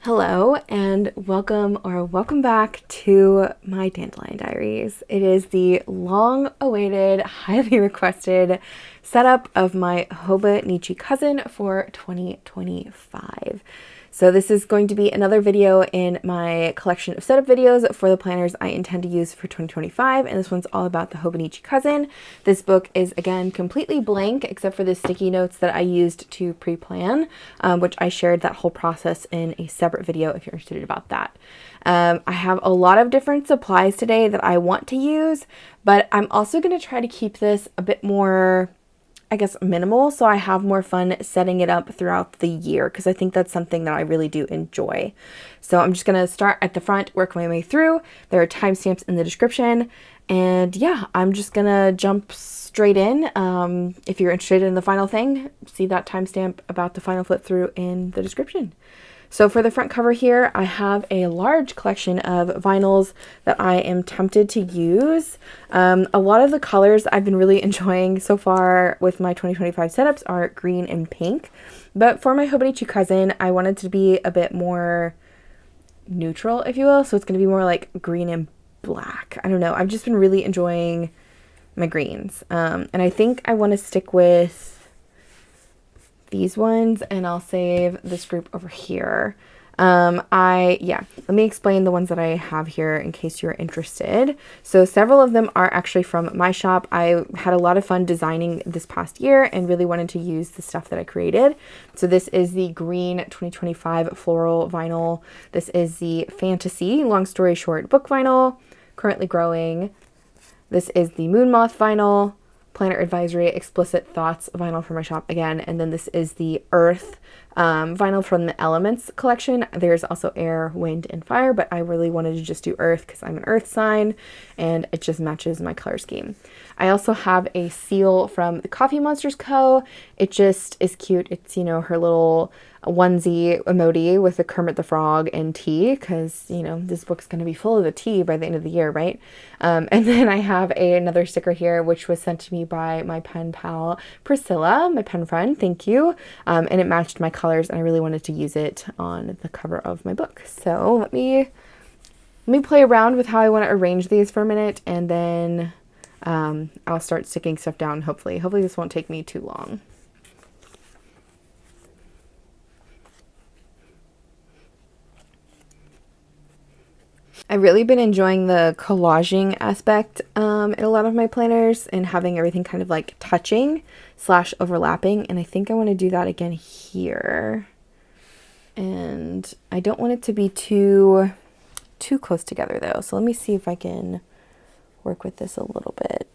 Hello and welcome back to my Dandelion Diaries. It is the long-awaited, highly requested setup of my Hobonichi Cousin for 2025. So this is going to be another video in my collection of setup videos for the planners I intend to use for 2025, and this one's all about the Hobonichi Cousin. This book is, again, completely blank except for the sticky notes that I used to pre-plan, which I shared that whole process in a separate video if you're interested about that. I have a lot of different supplies today that I want to use, but I'm also going to try to keep this a bit more, I guess, minimal, so I have more fun setting it up throughout the year, because I think that's something that I really do enjoy. So I'm just going to start at the front, work my way through. There are timestamps in the description, and yeah, I'm just going to jump straight in. If you're interested in the final thing, see that timestamp about the final flip through in the description. So for the front cover here, I have a large collection of vinyls that I am tempted to use. A lot of the colors I've been really enjoying so far with my 2025 setups are green and pink. But for my Hobonichi Cousin, I wanted to be a bit more neutral, if you will. So it's going to be more like green and black. I don't know. I've just been really enjoying my greens. And I think I want to stick with these ones, and I'll save this group over here. Let me explain the ones that I have here in case you're interested. So several of them are actually from my shop. I had a lot of fun designing this past year and really wanted to use the stuff that I created. So this is the green 2025 floral vinyl. This is the fantasy long story short book vinyl, currently growing. This is the moon moth vinyl, planner advisory explicit thoughts vinyl from my shop again, and then this is the earth vinyl from the elements collection. There's also air, wind, and fire, but I really wanted to just do earth because I'm an earth sign and it just matches my color scheme. I also have a seal from the Coffee Monsters Co. It just is cute. It's, you know, her little onesie emoji with the Kermit the Frog and tea, because, you know, this book's going to be full of the tea by the end of the year, right? And then I have another sticker here, which was sent to me by my pen pal Priscilla, my pen friend. Thank you. And it matched my colors, and I really wanted to use it on the cover of my book. So let me play around with how I want to arrange these for a minute, and then I'll start sticking stuff down. Hopefully this won't take me too long. I've really been enjoying the collaging aspect in a lot of my planners and having everything kind of like touching / overlapping, and I think I want to do that again here. And I don't want it to be too close together though, so let me see if I can work with this a little bit,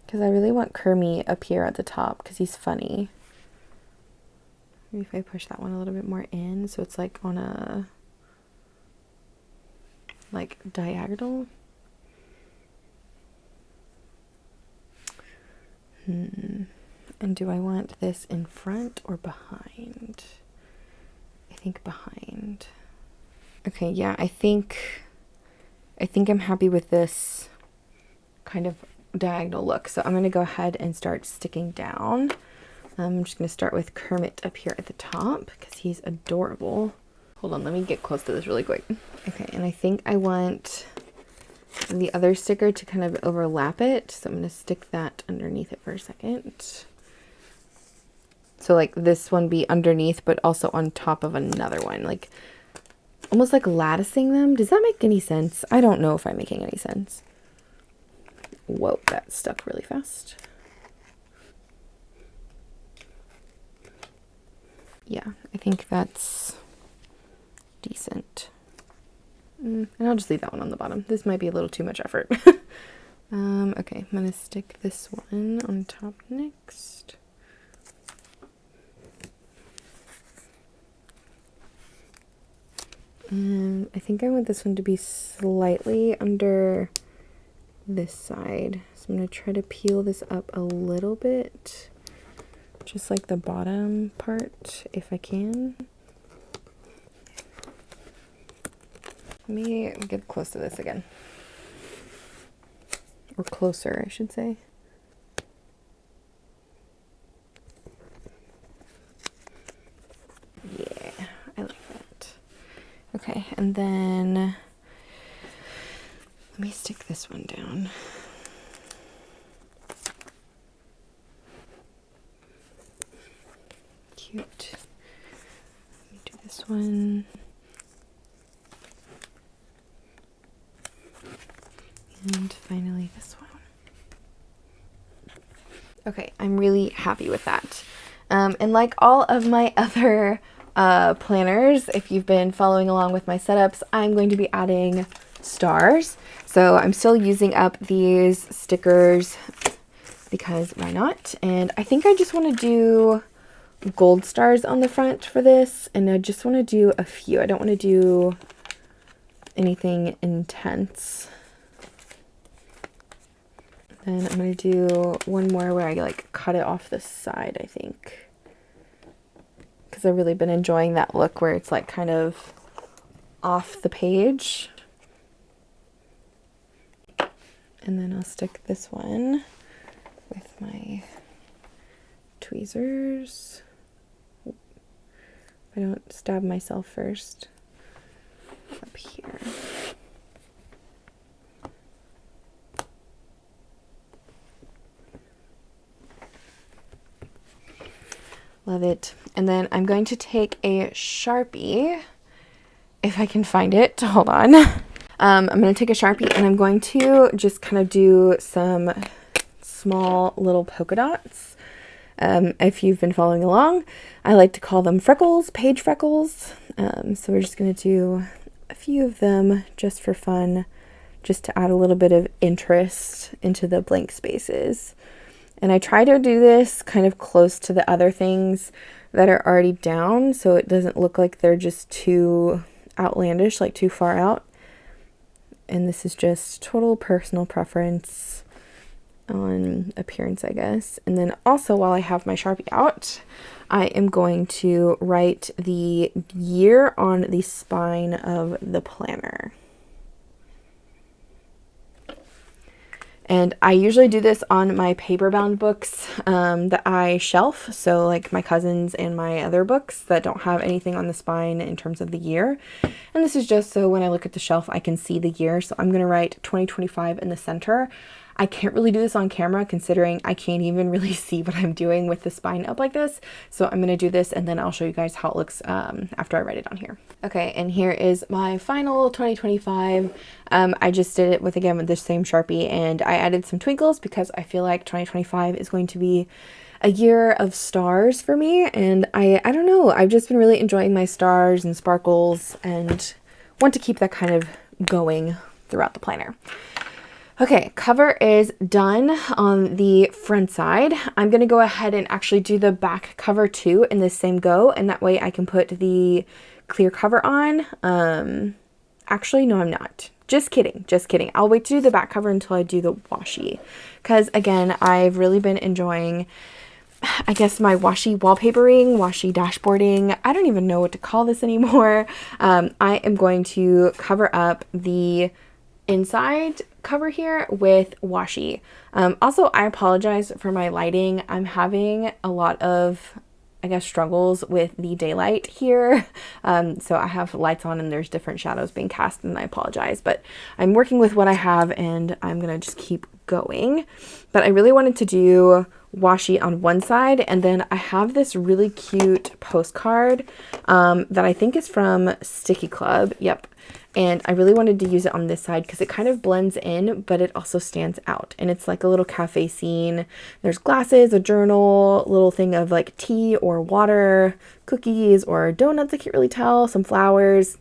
because I really want 𝗂𝗏 up here at the top because he's funny. Maybe if I push that one a little bit more in so it's like on a diagonal. And do I want this in front or behind? I think behind. Okay, yeah, I think I'm happy with this kind of diagonal look. So I'm going to go ahead and start sticking down. I'm just going to start with Kermit up here at the top because he's adorable. Hold on, let me get close to this really quick. Okay, and I think I want the other sticker to kind of overlap it. So I'm going to stick that underneath it for a second. So like this one be underneath, but also on top of another one. Like almost like latticing them. Does that make any sense? I don't know if I'm making any sense. Whoa, that stuck really fast. Yeah, I think that's decent. And I'll just leave that one on the bottom. This might be a little too much effort. Okay, I'm going to stick this one on top next. And I think I want this one to be slightly under this side. So I'm going to try to peel this up a little bit, just like the bottom part, if I can. Let me get close to this again. Or closer, I should say. Yeah. Okay, and then let me stick this one down. Cute. Let me do this one. And finally this one. Okay, I'm really happy with that. And like all of my other planners, if you've been following along with my setups, I'm going to be adding stars. So I'm still using up these stickers because why not? And I think I just want to do gold stars on the front for this, and I just want to do a few. I don't want to do anything intense. Then I'm going to do one more where I like cut it off the side, I think. Because I've really been enjoying that look where it's like kind of off the page. And then I'll stick this one with my tweezers. I don't stab myself first. Up here. Love it. And then I'm going to take a Sharpie, if I can find it. Hold on. I'm going to take a Sharpie and I'm going to just kind of do some small little polka dots. If you've been following along, I like to call them freckles, page freckles. So we're just going to do a few of them just for fun, just to add a little bit of interest into the blank spaces. And I try to do this kind of close to the other things that are already down, so it doesn't look like they're just too outlandish, like too far out. And this is just total personal preference on appearance, I guess. And then also, while I have my Sharpie out, I am going to write the year on the spine of the planner. And I usually do this on my paper-bound books that I shelf, so like my cousins and my other books that don't have anything on the spine in terms of the year. And this is just so when I look at the shelf, I can see the year. So I'm going to write 2025 in the center. I can't really do this on camera considering I can't even really see what I'm doing with the spine up like this. So I'm going to do this and then I'll show you guys how it looks after I write it on here. Okay, and here is my final 2025. I just did it with, again, with the same Sharpie, and I added some twinkles because I feel like 2025 is going to be a year of stars for me. And I don't know, I've just been really enjoying my stars and sparkles and want to keep that kind of going throughout the planner. Okay, cover is done on the front side. I'm going to go ahead and actually do the back cover too in the same go, and that way I can put the clear cover on. Actually, no, I'm not. Just kidding, just kidding. I'll wait to do the back cover until I do the washi, because again, I've really been enjoying, I guess, my washi wallpapering, washi dashboarding. I don't even know what to call this anymore. I am going to cover up the inside cover here with washi. Also, I apologize for my lighting. I'm having a lot of, I guess, struggles with the daylight here. So I have lights on and there's different shadows being cast, and I apologize, but I'm working with what I have and I'm gonna just keep going. But I really wanted to do washi on one side, and then I have this really cute postcard that I think is from 𝗦𝘃𝗧 Club. Yep. And I really wanted to use it on this side because it kind of blends in, but it also stands out. And it's like a little cafe scene. There's glasses, a journal, a little thing of like tea or water, cookies or donuts, I can't really tell, some flowers.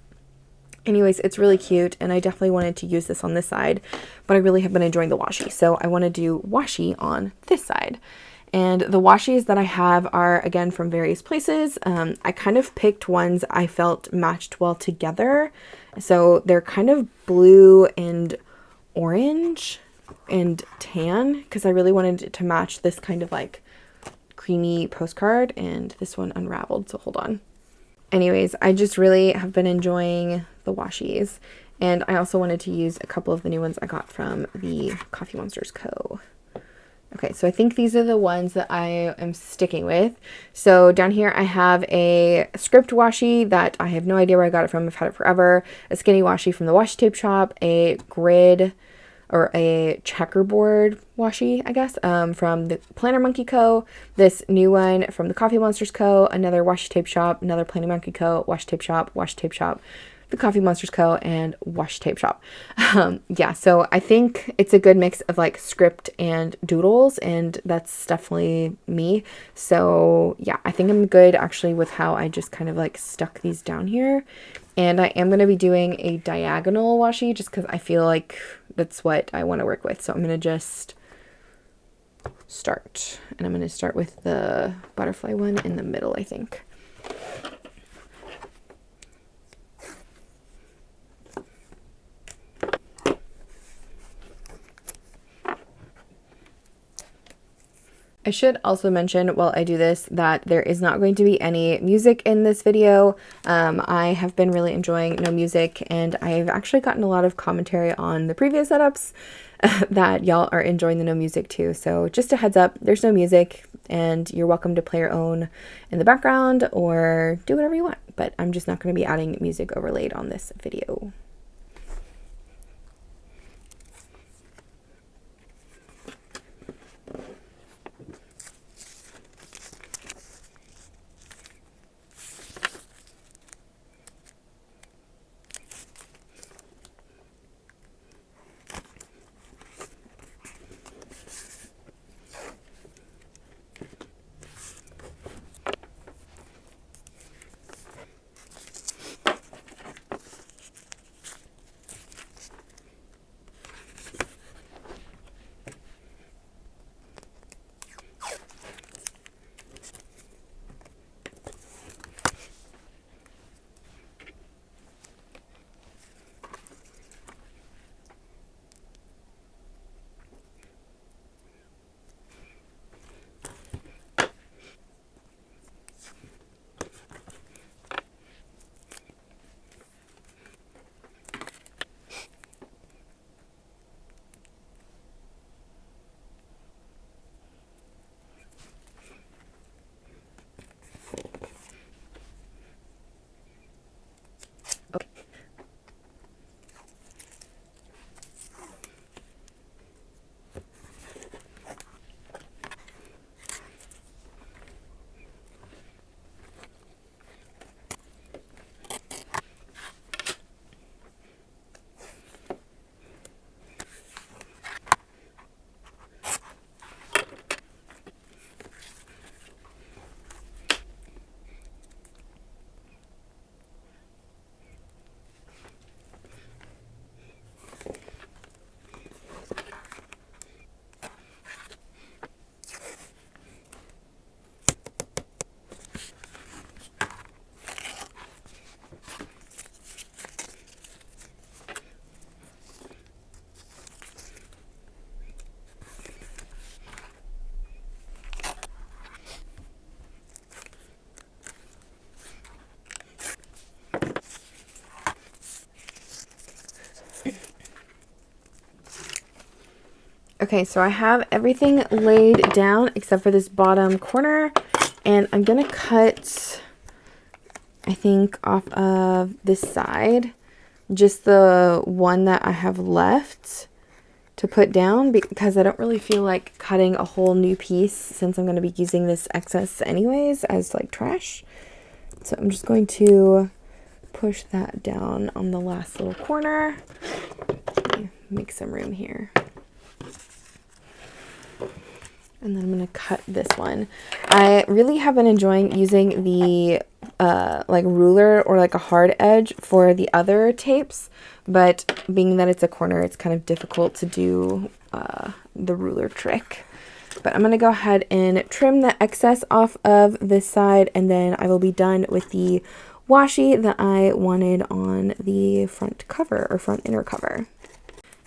Anyways, it's really cute, and I definitely wanted to use this on this side, but I really have been enjoying the washi. So I want to do washi on this side. And the washis that I have are, again, from various places. I kind of picked ones I felt matched well together. So they're kind of blue and orange and tan, because I really wanted it to match this kind of like creamy postcard, and this one unraveled, so hold on. Anyways, I just really have been enjoying the washis, and I also wanted to use a couple of the new ones I got from the Coffee Monsters Co. Okay, so I think these are the ones that I am sticking with. So down here I have a script washi that I have no idea where I got it from. I've had it forever. A skinny washi from the washi tape shop. A grid or a checkerboard washi, I guess, from the Planner Monkey Co. This new one from the Coffee Monsters Co. Another washi tape shop. Another Planner Monkey Co. Washi tape shop. Washi tape shop. The Coffee Monsters Co. and Washi Tape Shop. Yeah, so I think it's a good mix of like script and doodles, and that's definitely me. So yeah, I think I'm good actually with how I just kind of like stuck these down here. And I am going to be doing a diagonal washi just because I feel like that's what I want to work with. So I'm going to just start, and I'm going to start with the butterfly one in the middle, I think. I should also mention while I do this that there is not going to be any music in this video. I have been really enjoying no music, and I've actually gotten a lot of commentary on the previous setups that y'all are enjoying the no music too. So just a heads up, there's no music, and you're welcome to play your own in the background or do whatever you want, but I'm just not going to be adding music overlaid on this video. Okay, so I have everything laid down except for this bottom corner, and I'm gonna cut, I think, off of this side, just the one that I have left to put down, because I don't really feel like cutting a whole new piece since I'm gonna be using this excess anyways as like trash. So I'm just going to push that down on the last little corner. Make some room here. And then I'm going to cut this one. I really have been enjoying using the like ruler or like a hard edge for the other tapes, but being that it's a corner, it's kind of difficult to do the ruler trick. But I'm going to go ahead and trim the excess off of this side, and then I will be done with the washi that I wanted on the front cover or front inner cover.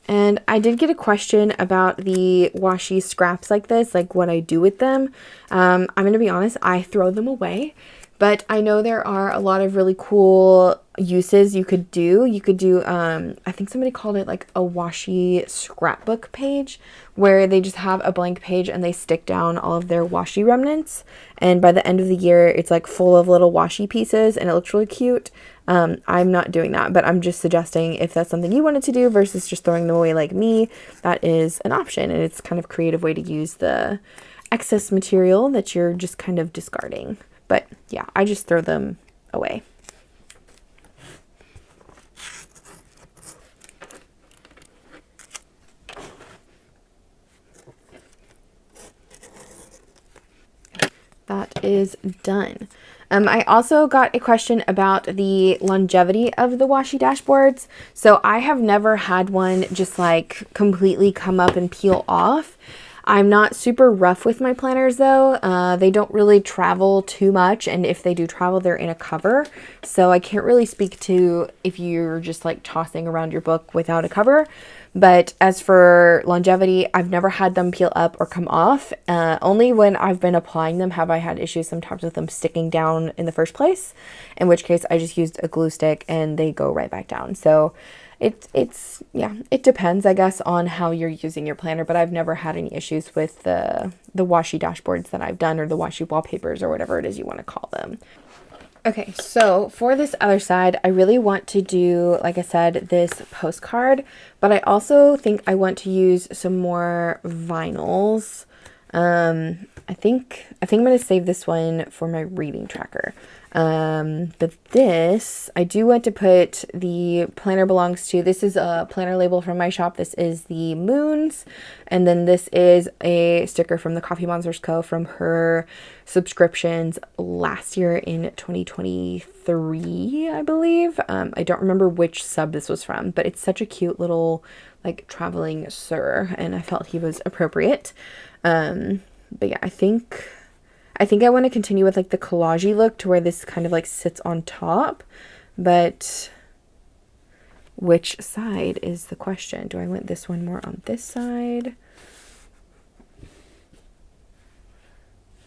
And I did get a question about the washi scraps like this, like what I do with them. I'm going to be honest, I throw them away, but I know there are a lot of really cool uses you could do. You could do, I think somebody called it like a washi scrapbook page, where they just have a blank page and they stick down all of their washi remnants. And by the end of the year, it's like full of little washi pieces and it looks really cute. I'm not doing that, but I'm just suggesting if that's something you wanted to do versus just throwing them away like me, that is an option. And it's kind of a creative way to use the excess material that you're just kind of discarding. But yeah, I just throw them away. That is done. I also got a question about the longevity of the washi dashboards. So I have never had one just like completely come up and peel off. I'm not super rough with my planners though. They don't really travel too much, and if they do travel, they're in a cover. So I can't really speak to if you're just like tossing around your book without a cover. But as for longevity, I've never had them peel up or come off. Only when I've been applying them have I had issues sometimes with them sticking down in the first place, in which case I just used a glue stick and they go right back down. So yeah, it depends, I guess, on how you're using your planner, but I've never had any issues with the washi dashboards that I've done, or the washi wallpapers, or whatever it is you want to call them. Okay, so for this other side, I really want to do, like I said, this postcard, but I also think I want to use some more vinyls. I think I'm going to save this one for my reading tracker. But this, I do want to put the planner belongs to, this is a planner label from my shop. This is the Moons. And then this is a sticker from the Coffee Monsters Co. from her subscriptions last year in 2023, I believe. I don't remember which sub this was from, but it's such a cute little like traveling sir, and I felt he was appropriate. But yeah, I think I want to continue with like the collage-y look to where this kind of like sits on top, but which side is the question? Do I want this one more on this side?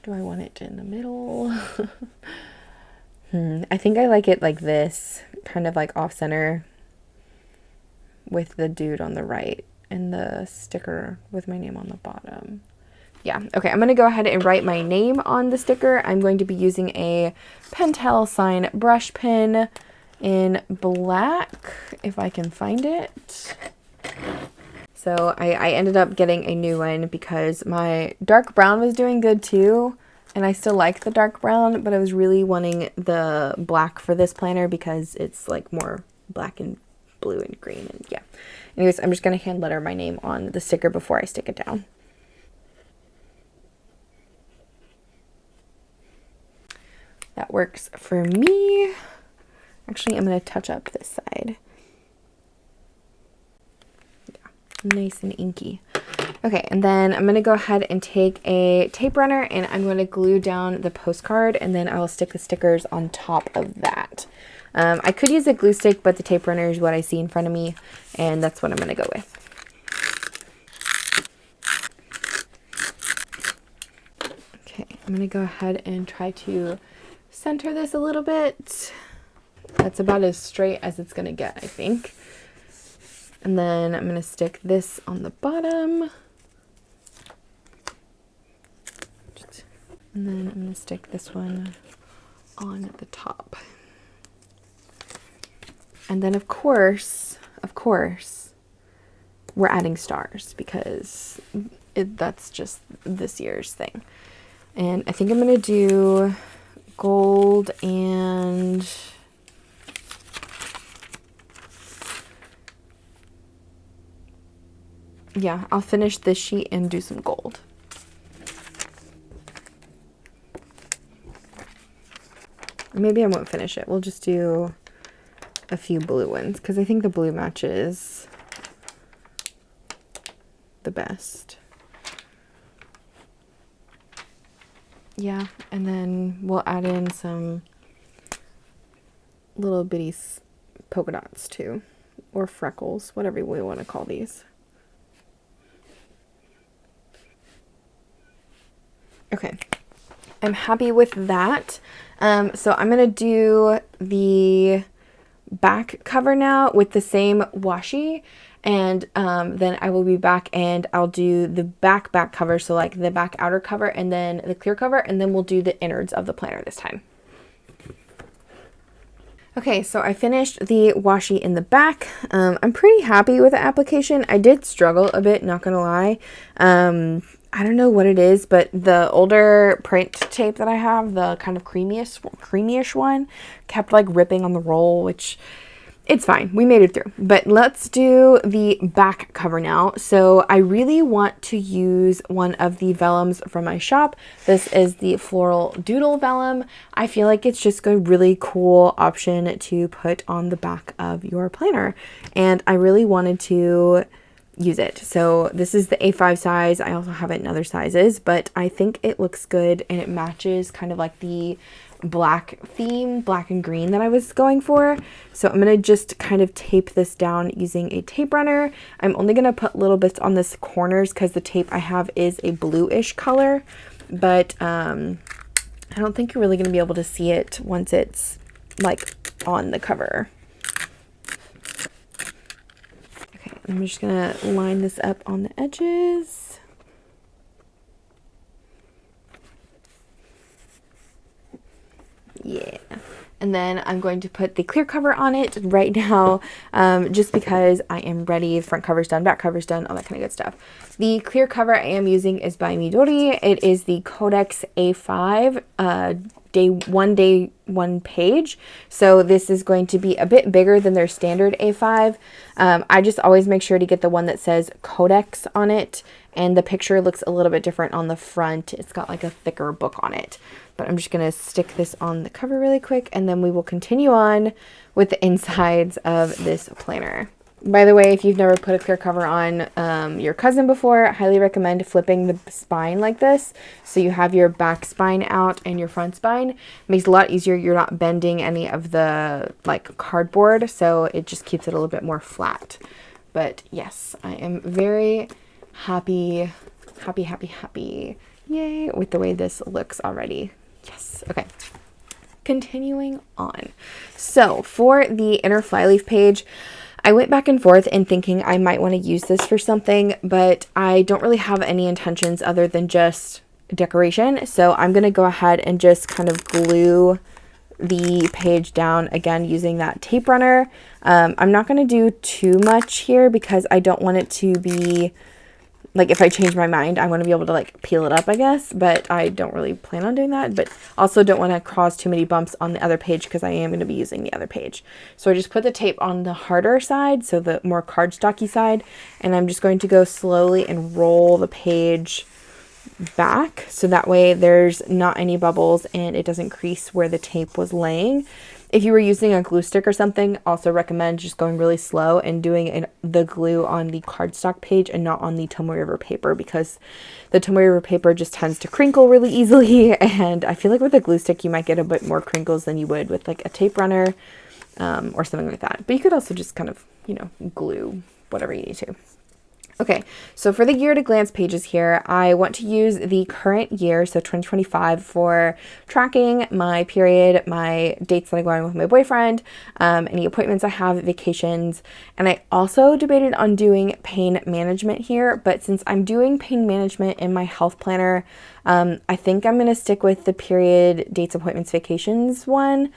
Do I want it in the middle? I think I like it like this, kind of like off center with the dude on the right and the sticker with my name on the bottom. Yeah, okay, I'm going to go ahead and write my name on the sticker. I'm going to be using a Pentel Sign brush pen in black, if I can find it. So I ended up getting a new one because my dark brown was doing good too, and I still like the dark brown, but I was really wanting the black for this planner because it's like more black and blue and green, and yeah. Anyways, I'm just going to hand letter my name on the sticker before I stick it down. That works for me. Actually, I'm going to touch up this side. Yeah, nice and inky. Okay, and then I'm going to go ahead and take a tape runner and I'm going to glue down the postcard, and then I will stick the stickers on top of that. I could use a glue stick, but the tape runner is what I see in front of me, and that's what I'm going to go with. Okay, I'm going to go ahead and try to center this a little bit. That's about as straight as it's gonna get, I think. And then I'm gonna stick this on the bottom. And then I'm gonna stick this one on the top. And then of course, we're adding stars because that's just this year's thing. And I think I'm gonna do gold and yeah, I'll finish this sheet and do some gold. Maybe I won't finish it. We'll just do a few blue ones because I think the blue matches the best. Yeah, and then we'll add in some little bitty polka dots too, or freckles, whatever we want to call these. Okay, I'm happy with that. So I'm going to do the back cover now with the same washi, and then I will be back and I'll do the back cover, so like the back outer cover and then the clear cover, and then we'll do the innards of the planner this time. Okay, so I finished the washi in the back. I'm pretty happy with the application. I did struggle a bit, not gonna lie. I don't know what it is, but the older print tape that I have, the kind of creamyish one, kept like ripping on the roll, which it's fine. We made it through. But let's do the back cover now. So I really want to use one of the vellums from my shop. This is the Floral Doodle vellum. I feel like it's just a really cool option to put on the back of your planner, and I really wanted to use it. So this is the A5 size. I also have it in other sizes, but I think it looks good and it matches kind of like the black theme, black and green, that I was going for. So I'm going to just kind of tape this down using a tape runner. I'm only going to put little bits on this corners because the tape I have is a bluish color, but I don't think you're really going to be able to see it once it's like on the cover. Okay, I'm just going to line this up on the edges. Yeah, and then I'm going to put the clear cover on it right now, just because I am ready. Front cover's done, back cover's done, all that kind of good stuff. The clear cover I am using is by Midori. It is the Codex A5 day one page. So this is going to be a bit bigger than their standard A5. I just always make sure to get the one that says Codex on it, and the picture looks a little bit different on the front. It's got like a thicker book on it. But I'm just going to stick this on the cover really quick, and then we will continue on with the insides of this planner. By the way, if you've never put a clear cover on your cousin before, I highly recommend flipping the spine like this. So you have your back spine out and your front spine. It makes it a lot easier. You're not bending any of the like cardboard, so it just keeps it a little bit more flat. But yes, I am very happy, yay, with the way this looks already. Yes. Okay. Continuing on. So for the inner flyleaf page, I went back and forth in thinking I might want to use this for something, but I don't really have any intentions other than just decoration. So I'm going to go ahead and just kind of glue the page down again using that tape runner. I'm not going to do too much here because I don't want it to be like, if I change my mind, I want to be able to like peel it up, I guess, but I don't really plan on doing that. But also don't want to cause too many bumps on the other page because I am going to be using the other page. So I just put the tape on the harder side, so the more cardstocky side, and I'm just going to go slowly and roll the page back so that way there's not any bubbles and it doesn't crease where the tape was laying. If you were using a glue stick or something, also recommend just going really slow and doing the glue on the cardstock page and not on the Tomoe River paper, because the Tomoe River paper just tends to crinkle really easily, and I feel like with a glue stick you might get a bit more crinkles than you would with like a tape runner or something like that. But you could also just kind of, you know, glue whatever you need to. Okay, so for the year to glance pages here, I want to use the current year, so 2025, for tracking my period, my dates that I go on with my boyfriend, any appointments I have, vacations, and I also debated on doing pain management here, but since I'm doing pain management in my health planner, I think I'm going to stick with the period, dates, appointments, vacations one,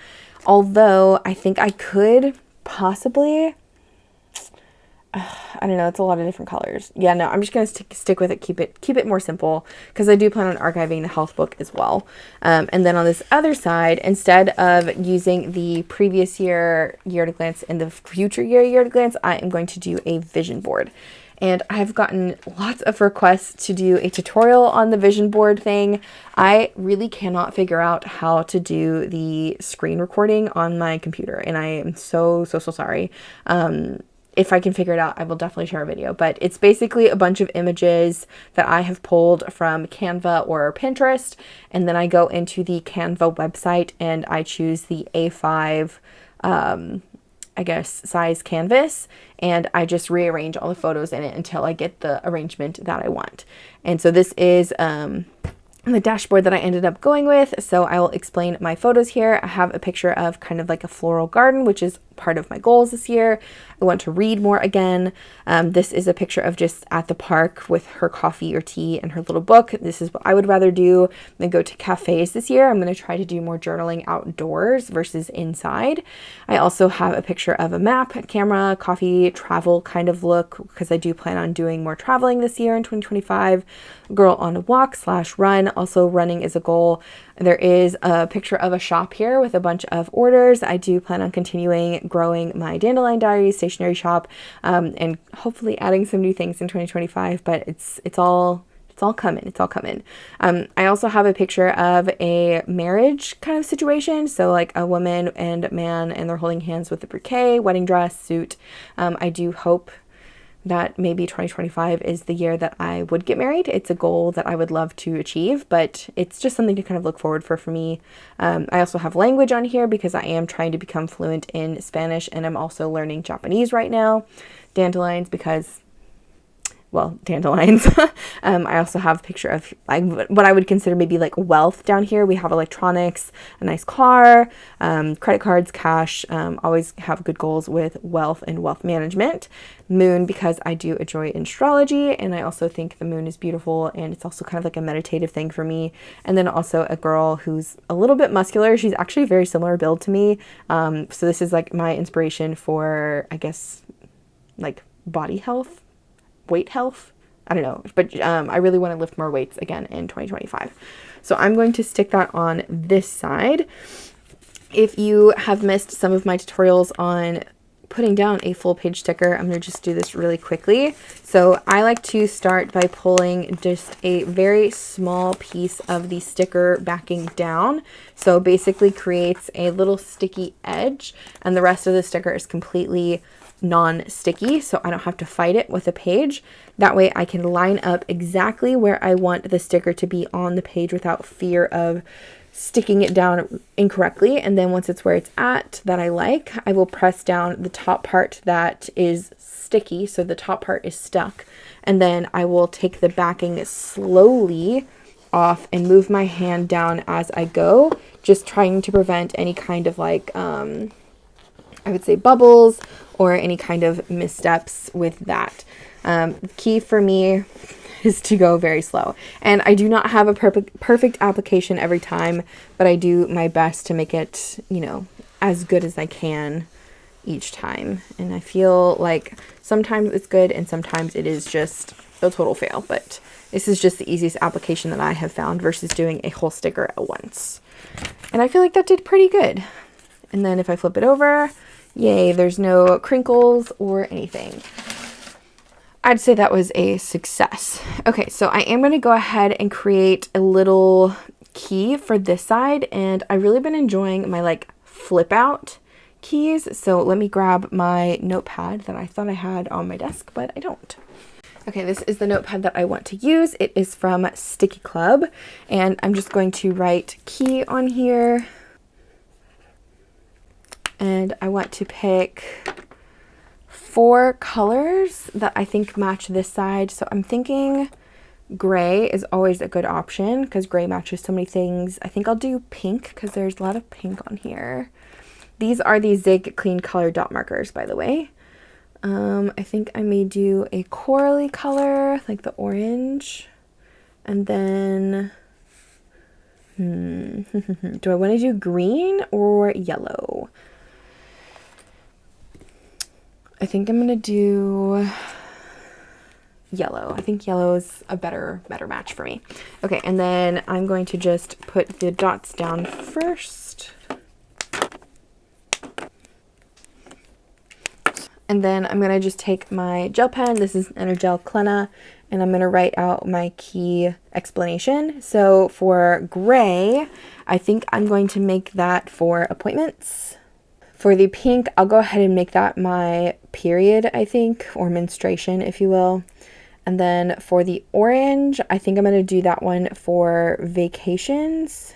although I think I could possibly... I don't know, it's a lot of different colors. Yeah, no, I'm just going to stick with it, keep it more simple, because I do plan on archiving the health book as well. And then on this other side, instead of using the previous year to glance and the future year to glance, I am going to do a vision board. And I've gotten lots of requests to do a tutorial on the vision board thing. I really cannot figure out how to do the screen recording on my computer, and I am so sorry. If I can figure it out, I will definitely share a video, but it's basically a bunch of images that I have pulled from Canva or Pinterest, and then I go into the Canva website and I choose the A5, I guess, size canvas, and I just rearrange all the photos in it until I get the arrangement that I want. And so this is the dashboard that I ended up going with, so I will explain my photos here. I have a picture of kind of like a floral garden, which is part of my goals this year. I want to read more again. This is a picture of just at the park with her coffee or tea and her little book. This is what I would rather do than go to cafes this year. I'm going to try to do more journaling outdoors versus inside. I also have a picture of a map, a camera, coffee, travel kind of look, because I do plan on doing more traveling this year in 2025. Girl on a walk / run. Also, running is a goal. There is a picture of a shop here with a bunch of orders. I do plan on continuing growing my Dandelion Diaries stationery shop, and hopefully adding some new things in 2025, but it's all coming. It's all coming. I also have a picture of a marriage kind of situation. So like a woman and man, and they're holding hands with a bouquet, wedding dress, suit. I do hope that maybe 2025 is the year that I would get married. It's a goal that I would love to achieve, but it's just something to kind of look forward for me. I also have language on here because I am trying to become fluent in Spanish, and I'm also learning Japanese right now. Dandelions because, well, dandelions. I also have a picture of what I would consider maybe like wealth down here. We have electronics, a nice car, credit cards, cash. Always have good goals with wealth and wealth management. Moon, because I do enjoy astrology, and I also think the moon is beautiful, and it's also kind of like a meditative thing for me. And then also a girl who's a little bit muscular. She's actually very similar build to me. So this is like my inspiration for, I guess, like body health, weight health. I don't know, but I really want to lift more weights again in 2025. So I'm going to stick that on this side. If you have missed some of my tutorials on putting down a full page sticker, I'm going to just do this really quickly. So I like to start by pulling just a very small piece of the sticker backing down. So basically creates a little sticky edge, and the rest of the sticker is completely non-sticky, so I don't have to fight it with a page. That way I can line up exactly where I want the sticker to be on the page without fear of sticking it down incorrectly. And then once it's where it's at that I like, I will press down the top part that is sticky, so the top part is stuck, and then I will take the backing slowly off and move my hand down as I go, just trying to prevent any kind of like I would say bubbles or any kind of missteps with that. Key for me is to go very slow. And I do not have a perfect application every time, but I do my best to make it, you know, as good as I can each time. And I feel like sometimes it's good and sometimes it is just a total fail, but this is just the easiest application that I have found versus doing a whole sticker at once. And I feel like that did pretty good. And then if I flip it over, yay, there's no crinkles or anything. I'd say that was a success. Okay, so I am going to go ahead and create a little key for this side, and I've really been enjoying my like flip out keys. So let me grab my notepad that I thought I had on my desk, but I don't. Okay, this is the notepad that I want to use. It is from Sticky Club, and I'm just going to write key on here. And I want to pick 4 colors that I think match this side. So I'm thinking gray is always a good option because gray matches so many things. I think I'll do pink because there's a lot of pink on here. These are the Zig Clean Color dot markers, by the way. I think I may do a corally color, like the orange. And then, do I want to do green or yellow? I think I'm going to do yellow. I think yellow is a better match for me. Okay, and then I'm going to just put the dots down first. And then I'm going to just take my gel pen. This is Energel Clenna, and I'm going to write out my key explanation. So for gray, I think I'm going to make that for appointments. For the pink, I'll go ahead and make that my period, I think, or menstruation, if you will. And then for the orange, I think I'm going to do that one for vacations.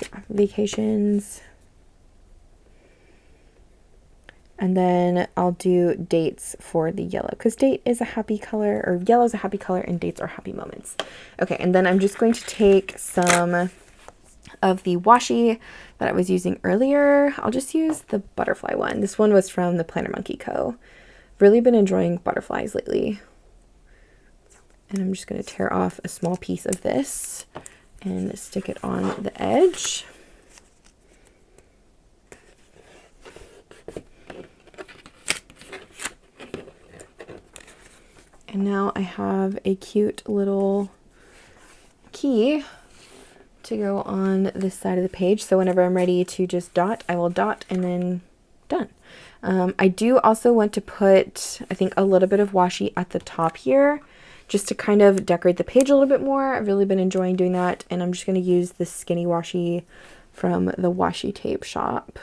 Yeah, vacations. And then I'll do dates for the yellow, because date is a happy color, or yellow is a happy color, and dates are happy moments. Okay, and then I'm just going to take some of the washi that I was using earlier. I'll just use the butterfly one. This one was from the Planner Monkey Co. Really been enjoying butterflies lately. And I'm just going to tear off a small piece of this and stick it on the edge. And now I have a cute little key to go on this side of the page. So whenever I'm ready to just dot, I will dot and then done. I do also want to put, I think, a little bit of washi at the top here just to kind of decorate the page a little bit more. I've really been enjoying doing that. And I'm just going to use this skinny washi from the washi tape shop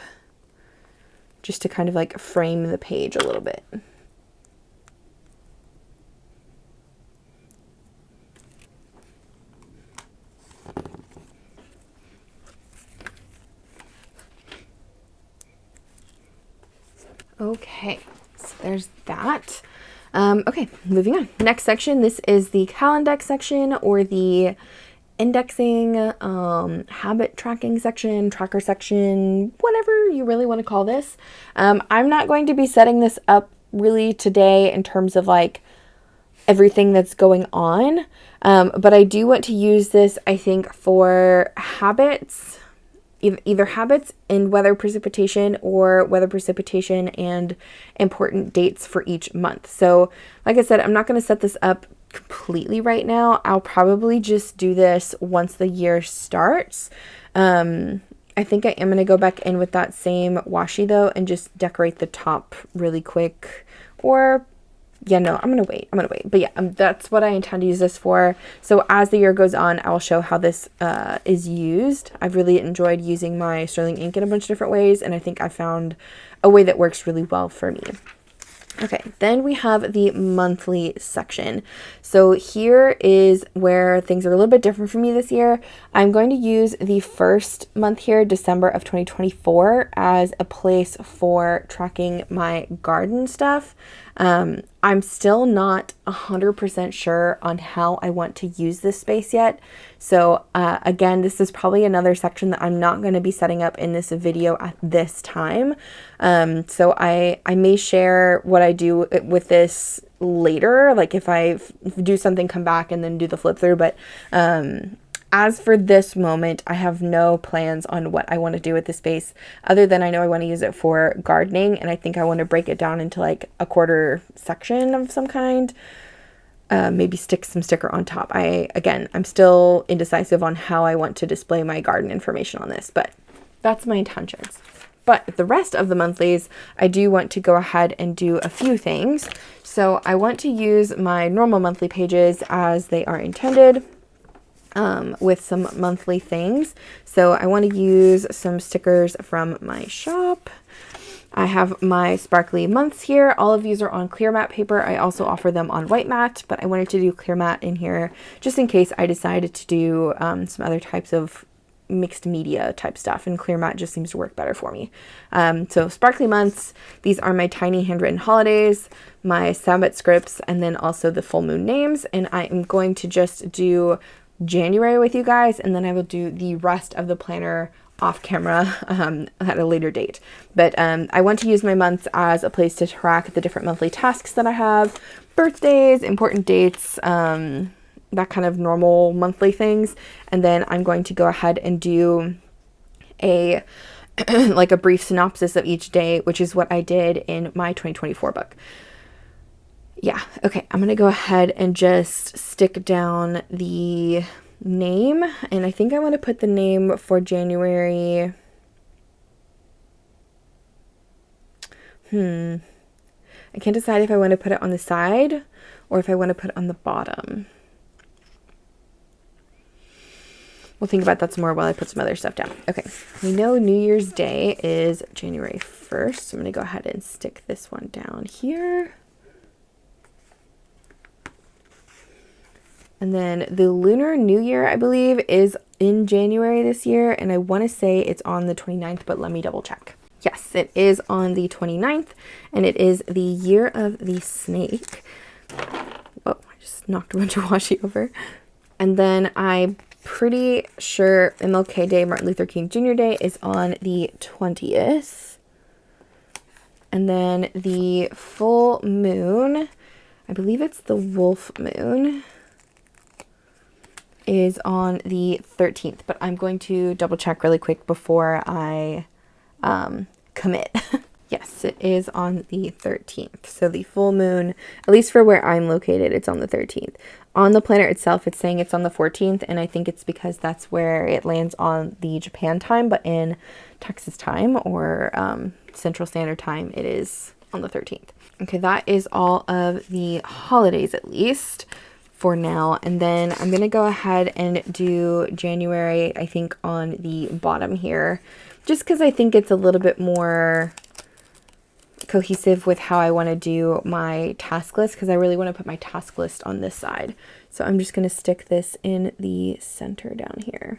just to kind of like frame the page a little bit. Okay, so there's that. Okay, moving on. Next section, this is the Calendex section, or the indexing, habit tracking section, tracker section, whatever you really want to call this. I'm not going to be setting this up really today in terms of like everything that's going on, but I do want to use this, I think, for habits, either habits and weather precipitation, or weather precipitation and important dates for each month. So like I said, I'm not going to set this up completely right now. I'll probably just do this once the year starts. I think I am going to go back in with that same washi though and just decorate the top really quick, or yeah, no, I'm going to wait. But yeah, that's what I intend to use this for. So as the year goes on, I'll show how this is used. I've really enjoyed using my sterling ink in a bunch of different ways, and I think I found a way that works really well for me. Okay, then we have the monthly section. So here is where things are a little bit different for me this year. I'm going to use the first month here, December of 2024, as a place for tracking my garden stuff. I'm still not 100% sure on how I want to use this space yet. So again, this is probably another section that I'm not going to be setting up in this video at this time. So I may share what I do with this later, like if I do something, come back and then do the flip through. But as for this moment, I have no plans on what I want to do with this space, other than I know I want to use it for gardening, and I think I want to break it down into like a quarter section of some kind. Maybe stick some sticker on top. I'm still indecisive on how I want to display my garden information on this, but that's my intentions. But the rest of the monthlies, I do want to go ahead and do a few things. So I want to use my normal monthly pages as they are intended, with some monthly things. So I want to use some stickers from my shop. I have my sparkly months here. All of these are on clear matte paper. I also offer them on white matte, but I wanted to do clear matte in here just in case I decided to do some other types of mixed media type stuff, and clear matte just seems to work better for me. So sparkly months, these are my tiny handwritten holidays, my Sabbath scripts, and then also the full moon names. And I am going to just do January with you guys, and then I will do the rest of the planner off camera at a later date. But I want to use my months as a place to track the different monthly tasks that I have, birthdays, important dates, that kind of normal monthly things. And then I'm going to go ahead and do a like a brief synopsis of each day, which is what I did in my 2024 book. Yeah, okay, I'm gonna go ahead and just stick down the name, and I think I want to put the name for January. I can't decide if I want to put it on the side or if I want to put it on the bottom. We'll think about that some more while I put some other stuff down. Okay, we know New Year's Day is January 1st, so I'm gonna go ahead and stick this one down here. And then the Lunar New Year, I believe, is in January this year. And I want to say it's on the 29th, but let me double check. Yes, it is on the 29th. And it is the Year of the Snake. Whoa, I just knocked a bunch of washi over. And then I pretty sure MLK Day, Martin Luther King Jr. Day, is on the 20th. And then the full moon, I believe it's the wolf moon, is on the 13th. But I'm going to double check really quick before I commit. Yes, it is on the 13th. So the full moon, at least for where I'm located, it's on the 13th. On the planner itself, it's saying it's on the 14th, and I think it's because that's where it lands on the Japan time, but in Texas time or Central Standard Time, it is on the 13th. Okay, that is all of the holidays, at least for now. And then I'm going to go ahead and do January, I think, on the bottom here, just because I think it's a little bit more cohesive with how I want to do my task list, because I really want to put my task list on this side. So I'm just going to stick this in the center down here.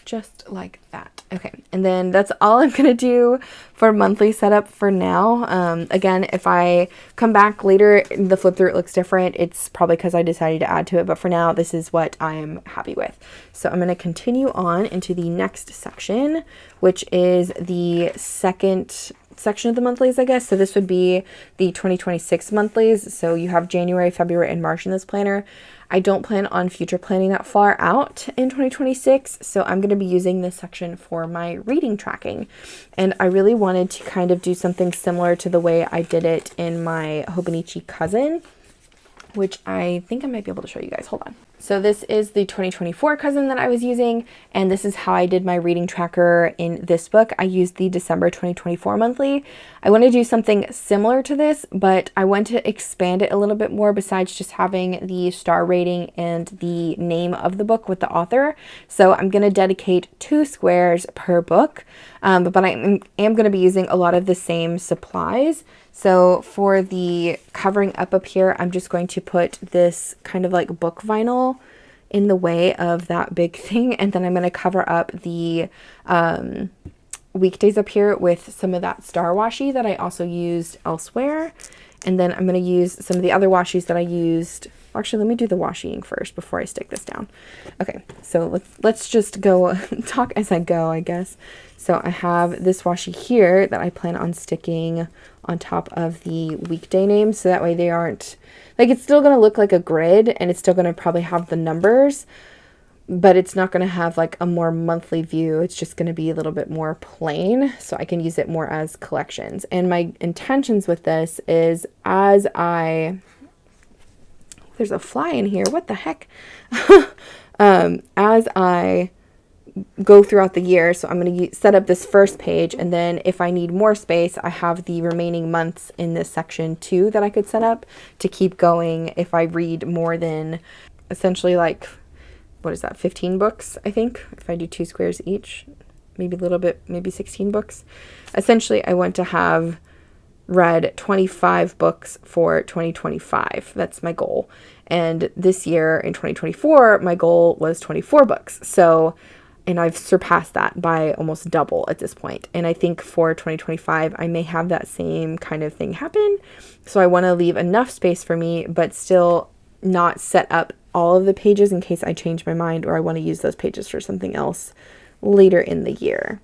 Just like that. Okay, and then that's all I'm going to do for monthly setup for now. Again, if I come back later, the flip through it looks different. It's probably because I decided to add to it, but for now, this is what I'm happy with. So I'm going to continue on into the next section, which is the second section of the monthlies, I guess. So this would be the 2026 monthlies. So you have January, February, and March in this planner. I don't plan on future planning that far out in 2026, so I'm going to be using this section for my reading tracking. And I really wanted to kind of do something similar to the way I did it in my Hobonichi Cousin, which I think I might be able to show you guys. Hold on. So this is the 2024 cousin that I was using, and this is how I did my reading tracker in this book. I used the December 2024 monthly. I want to do something similar to this, but I want to expand it a little bit more besides just having the star rating and the name of the book with the author. So I'm going to dedicate 2 squares per book, but I am going to be using a lot of the same supplies. So for the covering up here, I'm just going to put this kind of like book vinyl in the way of that big thing. And then I'm going to cover up the weekdays up here with some of that star washi that I also used elsewhere. And then I'm going to use some of the other washis that I used. Actually, let me do the washiing first before I stick this down. Okay, so let's just go talk as I go, I guess. So I have this washi here that I plan on sticking on top of the weekday names, so that way they aren't, like, it's still going to look like a grid, and it's still going to probably have the numbers, but it's not going to have like a more monthly view. It's just going to be a little bit more plain, so I can use it more as collections. And my intentions with this is as there's a fly in here, what the heck? As I go throughout the year, so I'm going to set up this first page, and then if I need more space, I have the remaining months in this section too that I could set up to keep going if I read more than essentially, like, what is that, 15 books, I think, if I do 2 squares each, maybe a little bit, maybe 16 books. Essentially, I want to have read 25 books for 2025. That's my goal. And this year in 2024, my goal was 24 books. So, and I've surpassed that by almost double at this point. And I think for 2025, I may have that same kind of thing happen. So I want to leave enough space for me, but still not set up all of the pages in case I change my mind or I want to use those pages for something else later in the year.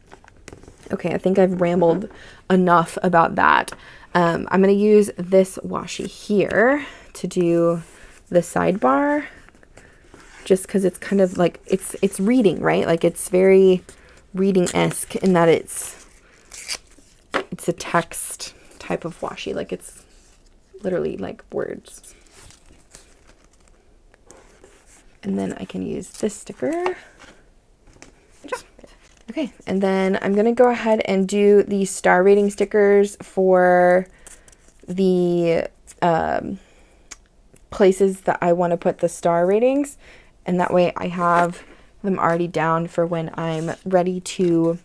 Okay, I think I've rambled enough about that. I'm going to use this washi here to do the sidebar, just because it's kind of like, it's reading, right? Like, it's very reading-esque in that it's a text type of washi. Like, it's literally like words. And then I can use this sticker. Okay, and then I'm going to go ahead and do the star rating stickers for the places that I want to put the star ratings. And that way I have them already down for when I'm ready to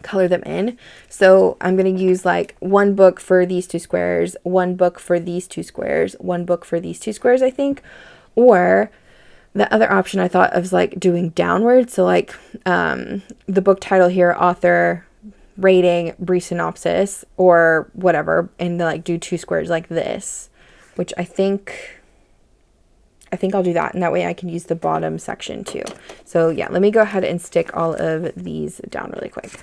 color them in. So I'm going to use like 1 book for these 2 squares, 1 book for these 2 squares, 1 book for these 2 squares, I think. Or the other option I thought of is like doing downward. So like the book title here, author, rating, brief synopsis, or whatever, and then like do 2 squares like this, which I think I think I'll do that, and that way I can use the bottom section too. So yeah, let me go ahead and stick all of these down really quick.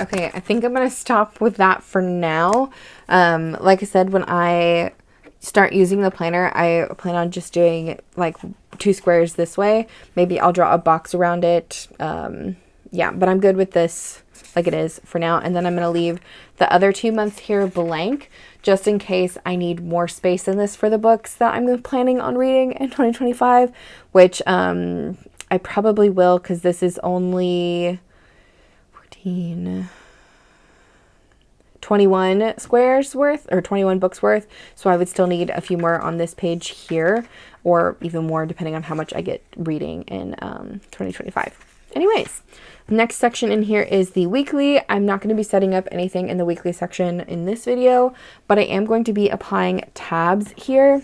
Okay, I think I'm going to stop with that for now. Like I said, when I start using the planner, I plan on just doing like 2 squares this way. Maybe I'll draw a box around it. Yeah, but I'm good with this like it is for now. And then I'm going to leave the other 2 months here blank, just in case I need more space in this for the books that I'm planning on reading in 2025, which I probably will, because this is only 21 squares worth, or 21 books worth, so I would still need a few more on this page here, or even more depending on how much I get reading in 2025. Anyways, next section in here is the weekly. I'm not going to be setting up anything in the weekly section in this video, but I am going to be applying tabs here.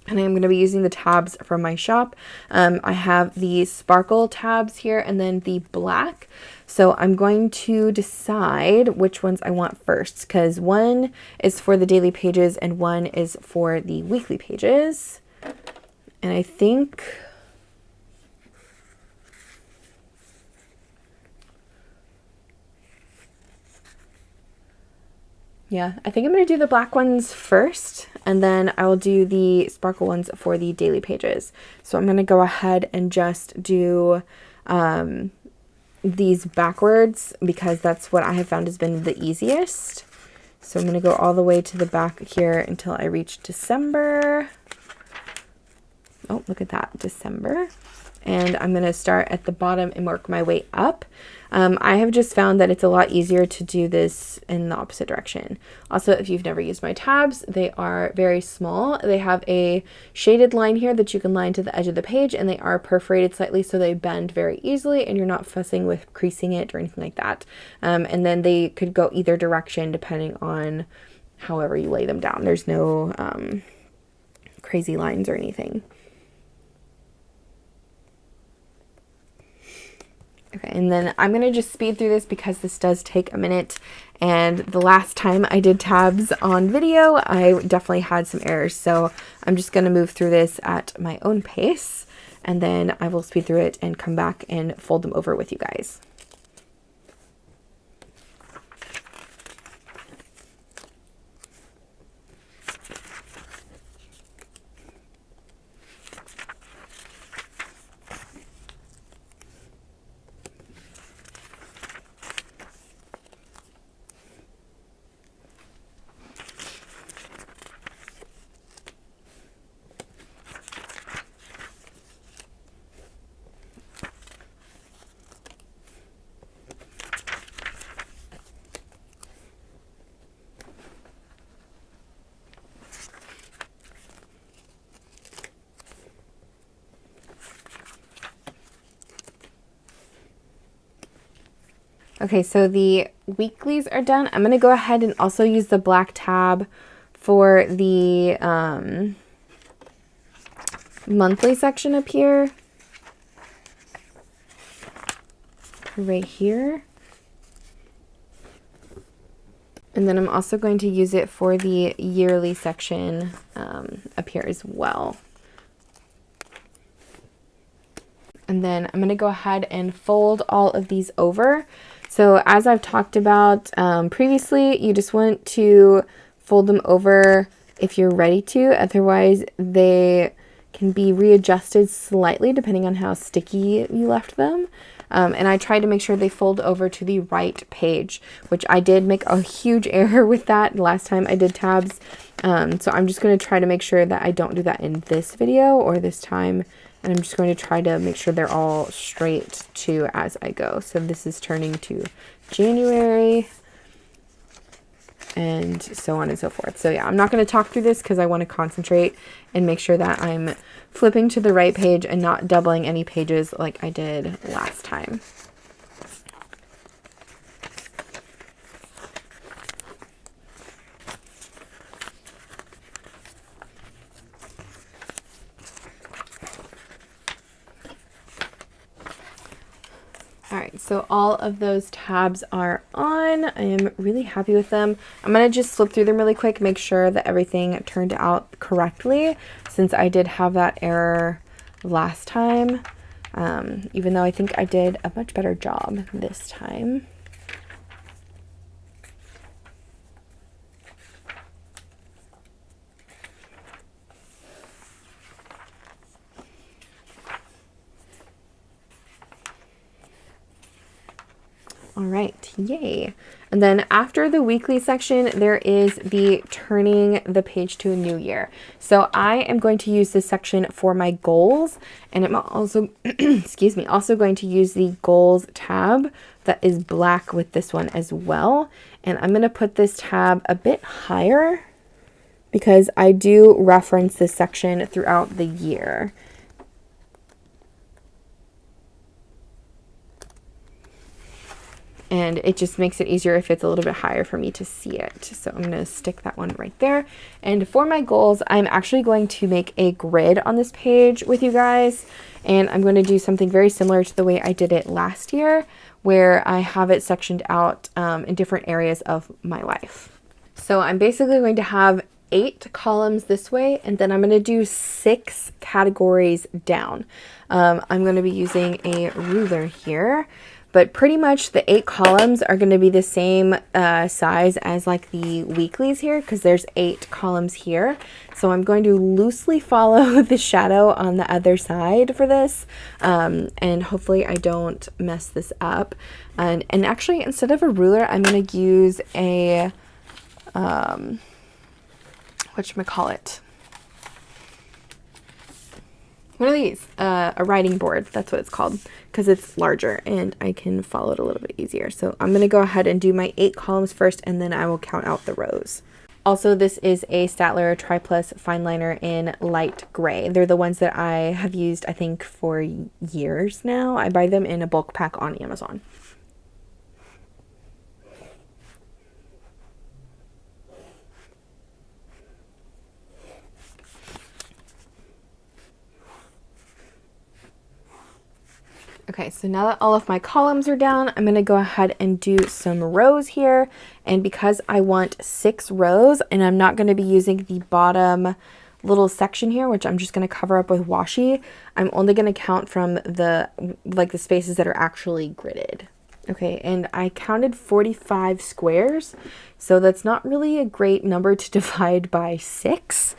And I'm going to be using the tabs from my shop. I have the sparkle tabs here and then the black. So I'm going to decide which ones I want first, because one is for the daily pages and one is for the weekly pages. And I think I think I'm going to do the black ones first, and then I will do the sparkle ones for the daily pages. So I'm going to go ahead and just do these backwards, because that's what I have found has been the easiest. So I'm going to go all the way to the back here until I reach December. Oh, look at that, December. And I'm going to start at the bottom and work my way up. I have just found that it's a lot easier to do this in the opposite direction. Also, if you've never used my tabs, they are very small. They have a shaded line here that you can line to the edge of the page, and they are perforated slightly so they bend very easily, and you're not fussing with creasing it or anything like that. And then they could go either direction depending on however you lay them down. There's no crazy lines or anything. Okay, and then I'm going to just speed through this because this does take a minute, and the last time I did tabs on video, I definitely had some errors, so I'm just going to move through this at my own pace, and then I will speed through it and come back and fold them over with you guys. Okay, so the weeklies are done. I'm going to go ahead and also use the black tab for the monthly section up here. Right here. And then I'm also going to use it for the yearly section up here as well. And then I'm going to go ahead and fold all of these over. So as I've talked about previously, you just want to fold them over if you're ready to. Otherwise, they can be readjusted slightly depending on how sticky you left them. And I try to make sure they fold over to the right page, which I did make a huge error with that last time I did tabs. So I'm just going to try to make sure that I don't do that in this video or this time. And I'm just going to try to make sure they're all straight to as I go. So this is turning to January and so on and so forth. So yeah, I'm not going to talk through this because I want to concentrate and make sure that I'm flipping to the right page and not doubling any pages like I did last time. All right, so all of those tabs are on. I am really happy with them. I'm gonna just flip through them really quick, make sure that everything turned out correctly, since I did have that error last time, even though I think I did a much better job this time. All right, yay. And then after the weekly section, there is the turning the page to a new year. So I am going to use this section for my goals, and I'm also, excuse me, also going to use the goals tab that is black with this one as well. And I'm gonna put this tab a bit higher because I do reference this section throughout the year. And it just makes it easier if it's a little bit higher for me to see it. So I'm gonna stick that one right there. And for my goals, I'm actually going to make a grid on this page with you guys. And I'm going to do something very similar to the way I did it last year, where I have it sectioned out in different areas of my life. So I'm basically going to have 8 columns this way, and then I'm going to do 6 categories down. I'm going to be using a ruler here. But pretty much the 8 columns are going to be the same size as like the weeklies here, because there's 8 columns here. So I'm going to loosely follow the shadow on the other side for this, and hopefully I don't mess this up. And actually, instead of a ruler, I'm going to use a whatchamacallit, one of these, a writing board, that's what it's called, because it's larger and I can follow it a little bit easier. So I'm going to go ahead and do my 8 columns first, and then I will count out the rows. Also, this is a Staedtler Tri-Plus fine liner in light gray. They're the ones that I have used, I think, for years now. I buy them in a bulk pack on Amazon. Okay, so now that all of my columns are down, I'm going to go ahead and do some rows here. And because I want 6 rows, and I'm not going to be using the bottom little section here, which I'm just going to cover up with washi, I'm only going to count from the spaces that are actually gridded. Okay, and I counted 45 squares, so that's not really a great number to divide by 6.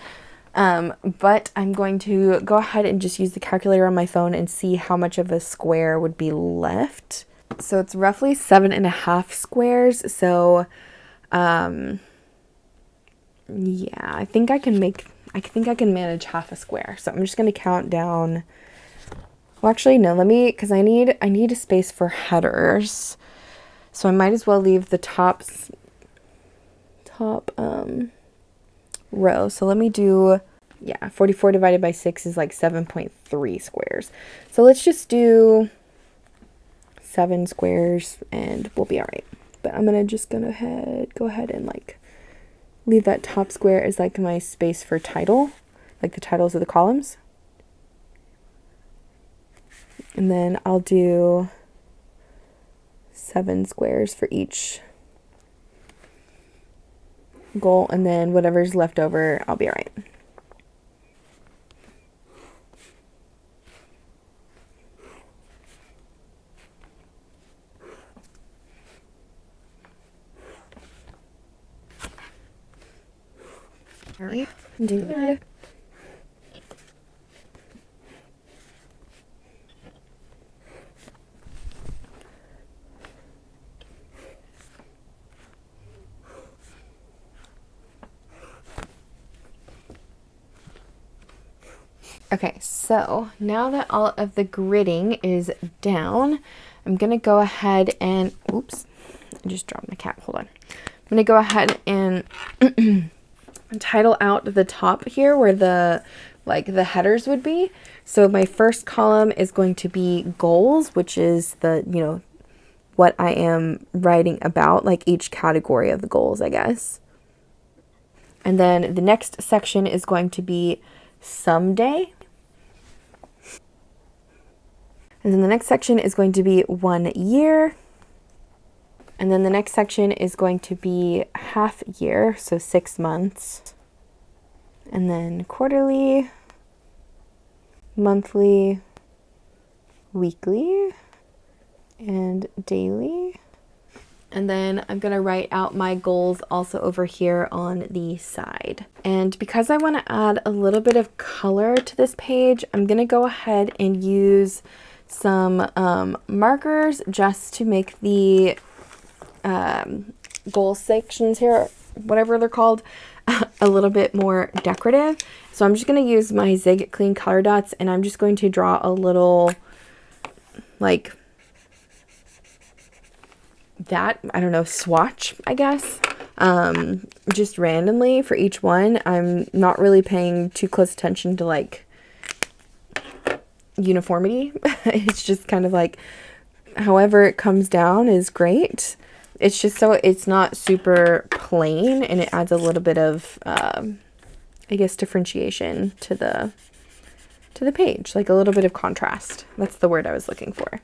But I'm going to go ahead and just use the calculator on my phone and see how much of a square would be left. So it's roughly 7.5 squares. So, yeah, I think I can manage half a square. So I'm just going to count down. Well, actually, no, because I need a space for headers. So I might as well leave the top row. So let me do, yeah, 44 divided by 6 is like 7.3 squares. So let's just do 7 squares and we'll be all right. But I'm gonna just go ahead and like leave that top square as like my space for title, like the titles of the columns. And then I'll do 7 squares for each goal, and then whatever's left over, I'll be all right. All right, do that. Okay, so now that all of the gridding is down, I'm going to go ahead and, oops, I just dropped my cap, hold on. I'm going to go ahead and title out the top here where the headers would be. So my first column is going to be goals, which is the, what I am writing about, like each category of the goals, I guess. And then the next section is going to be someday. And then the next section is going to be 1 year. And then the next section is going to be half year, so 6 months. And then quarterly, monthly, weekly, and daily. And then I'm gonna write out my goals also over here on the side. And because I wanna add a little bit of color to this page, I'm gonna go ahead and use some markers just to make the goal sections here, whatever they're called, a little bit more decorative. So I'm just gonna use my Zig Clean Color Dots, and I'm just going to draw a little, like, that, I don't know, swatch, I guess, just randomly for each one. I'm not really paying too close attention to, like, uniformity. It's just kind of like, however it comes down is great. It's just so it's not super plain, and it adds a little bit of, I guess, differentiation to the page, like a little bit of contrast. That's the word I was looking for.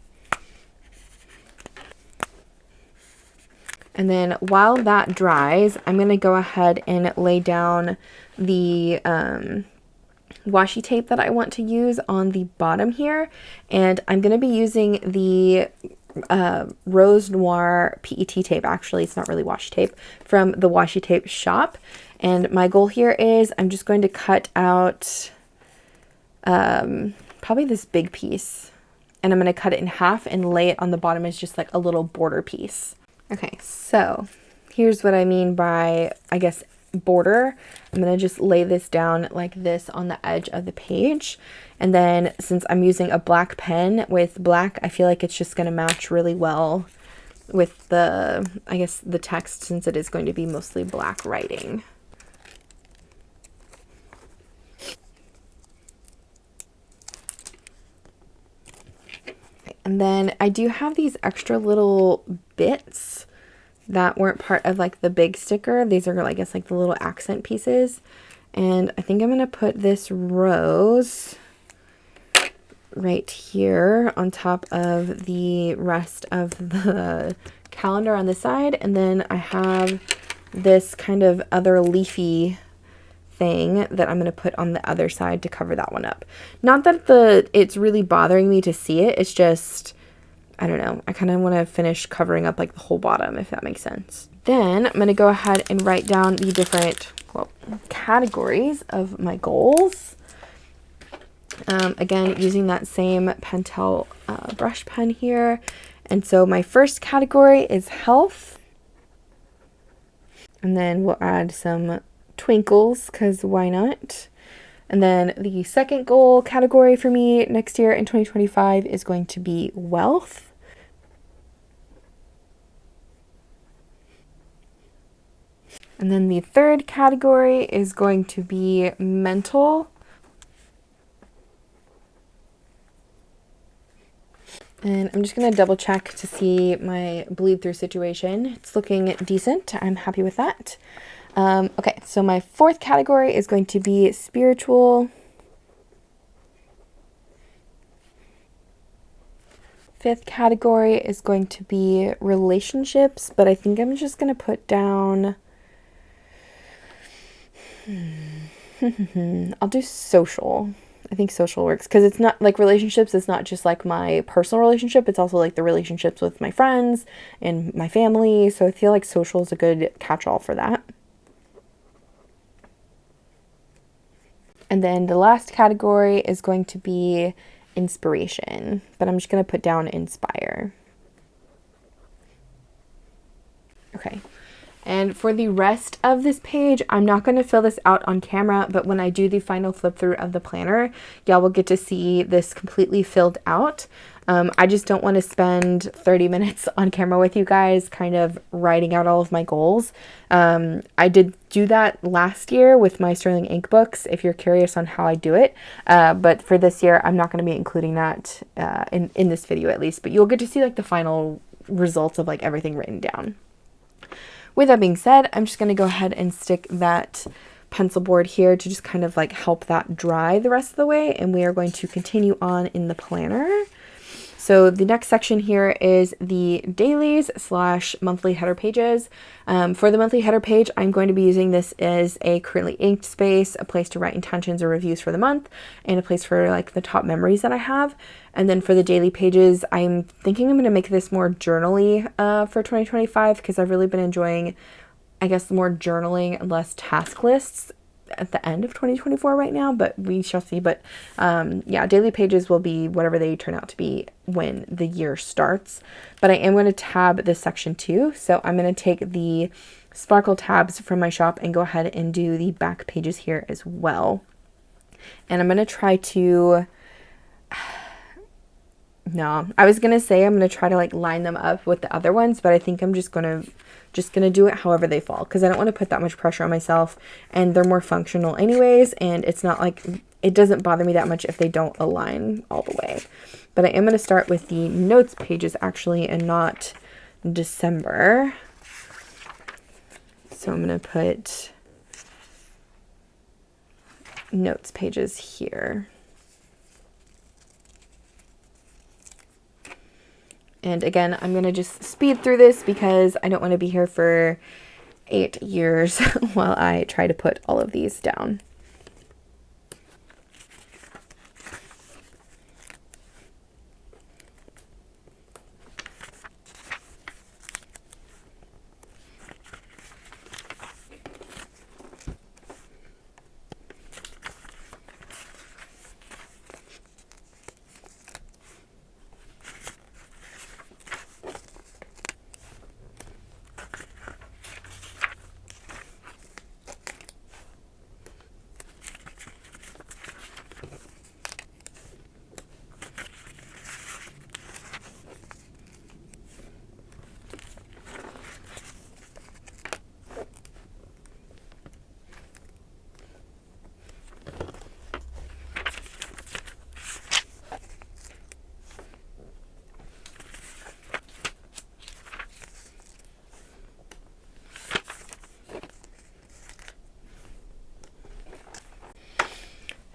And then while that dries, I'm going to go ahead and lay down the washi tape that I want to use on the bottom here. And I'm going to be using the Rose Noir PET tape. Actually, it's not really washi tape, from the Washi Tape shop. And my goal here is I'm just going to cut out probably this big piece. And I'm going to cut it in half and lay it on the bottom as just like a little border piece. Okay, so here's what I mean by, I guess, border. I'm going to just lay this down like this on the edge of the page. And then since I'm using a black pen with black, I feel like it's just going to match really well with the, I guess, the text, since it is going to be mostly black writing. And then I do have these extra little bits that weren't part of like the big sticker. These are, I guess, like the little accent pieces. And I think I'm going to put this rose right here on top of the rest of the calendar on the side. And then I have this kind of other leafy thing that I'm going to put on the other side to cover that one up. Not that it's really bothering me to see it. It's just, I don't know, I kind of want to finish covering up like the whole bottom, if that makes sense. Then I'm going to go ahead and write down the different, well, categories of my goals. Again, using that same Pentel brush pen here. And so my first category is health. And then we'll add some twinkles, because why not? And then the second goal category for me next year in 2025 is going to be wealth. And then the third category is going to be mental. And I'm just going to double check to see my bleed through situation. It's looking decent. I'm happy with that. Okay, so my fourth category is going to be spiritual. Fifth category is going to be relationships, but I think I'm just going to put down, I'll do social. I think social works, because it's not like relationships. It's not just like my personal relationship. It's also like the relationships with my friends and my family. So I feel like social is a good catch-all for that. And then the last category is going to be inspiration, but I'm just going to put down inspire. Okay. And for the rest of this page, I'm not going to fill this out on camera, but when I do the final flip through of the planner, y'all will get to see this completely filled out. I just don't want to spend 30 minutes on camera with you guys kind of writing out all of my goals. I did do that last year with my Sterling ink books, if you're curious on how I do it. But for this year, I'm not going to be including that in this video at least, but you'll get to see like the final results of like everything written down. With that being said, I'm just going to go ahead and stick that pencil board here to just kind of like help that dry the rest of the way. And we are going to continue on in the planner. So the next section here is the dailies / monthly header pages. For the monthly header page, I'm going to be using this as a currently inked space, a place to write intentions or reviews for the month, and a place for like the top memories that I have. And then for the daily pages, I'm thinking I'm going to make this more journally for 2025 because I've really been enjoying, I guess, more journaling and less task lists at the end of 2024 right now, but we shall see. But yeah, daily pages will be whatever they turn out to be when the year starts. But I am going to tab this section too. So I'm going to take the sparkle tabs from my shop and go ahead and do the back pages here as well. And I'm going to try to, no, I was going to say I'm going to try to like line them up with the other ones, but I think I'm just going to do it however they fall, because I don't want to put that much pressure on myself, and they're more functional anyways, and it's not like, it doesn't bother me that much if they don't align all the way. But I am going to start with the notes pages actually, and not December. So I'm going to put notes pages here. And again, I'm going to just speed through this because I don't want to be here for 8 years while I try to put all of these down.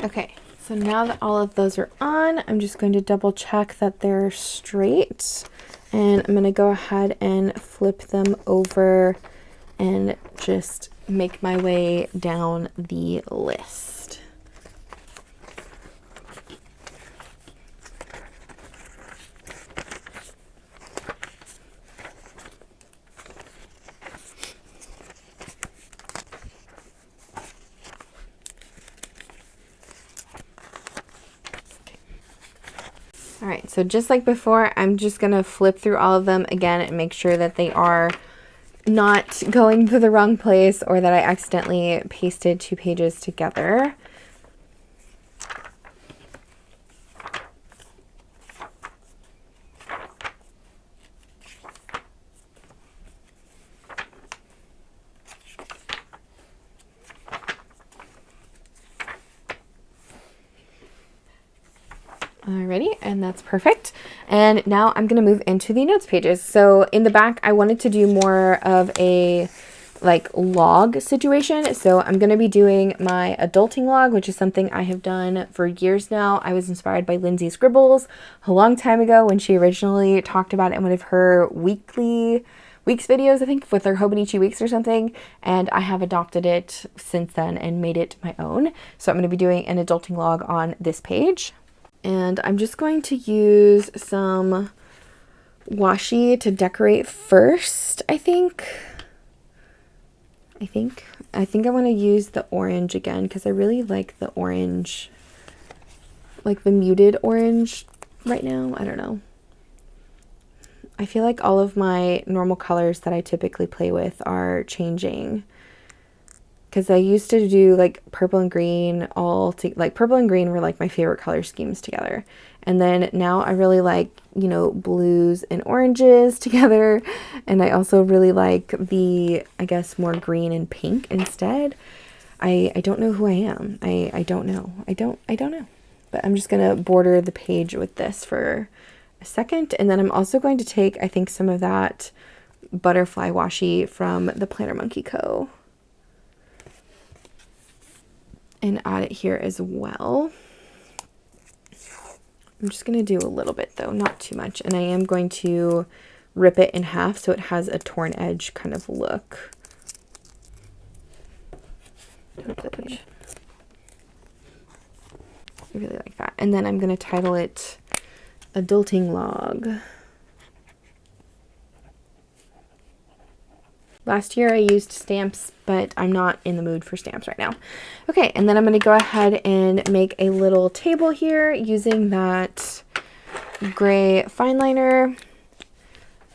Okay, so now that all of those are on, I'm just going to double check that they're straight, and I'm going to go ahead and flip them over and just make my way down the list. All right, so just like before, I'm just gonna flip through all of them again and make sure that they are not going to the wrong place or that I accidentally pasted 2 pages together. Alrighty, and that's perfect. And now I'm going to move into the notes pages. So in the back, I wanted to do more of a like log situation. So I'm going to be doing my adulting log, which is something I have done for years now. I was inspired by Lindsay Scribbles a long time ago when she originally talked about it in one of her weeks videos, I think, with her Hobonichi weeks or something, and I have adopted it since then and made it my own. So I'm going to be doing an adulting log on this page. And I'm just going to use some washi to decorate first, I think I want to use the orange again because I really like the orange, like the muted orange right now. I don't know. I feel like all of my normal colors that I typically play with are changing. Because I used to do like purple and green like purple and green were like my favorite color schemes together. And then now I really like, you know, blues and oranges together. And I also really like the, I guess, more green and pink instead. I don't know who I am. I don't know. I don't know. But I'm just going to border the page with this for a second. And then I'm also going to take, I think, some of that butterfly washi from the 𝗦𝘃𝗃𝗃 and add it here as well. I'm just going to do a little bit though, not too much. And I am going to rip it in half so it has a torn edge kind of look. I really like that. And then I'm going to title it Adulting Log. Last year I used stamps, but I'm not in the mood for stamps right now. Okay, and then I'm going to go ahead and make a little table here using that gray fine liner.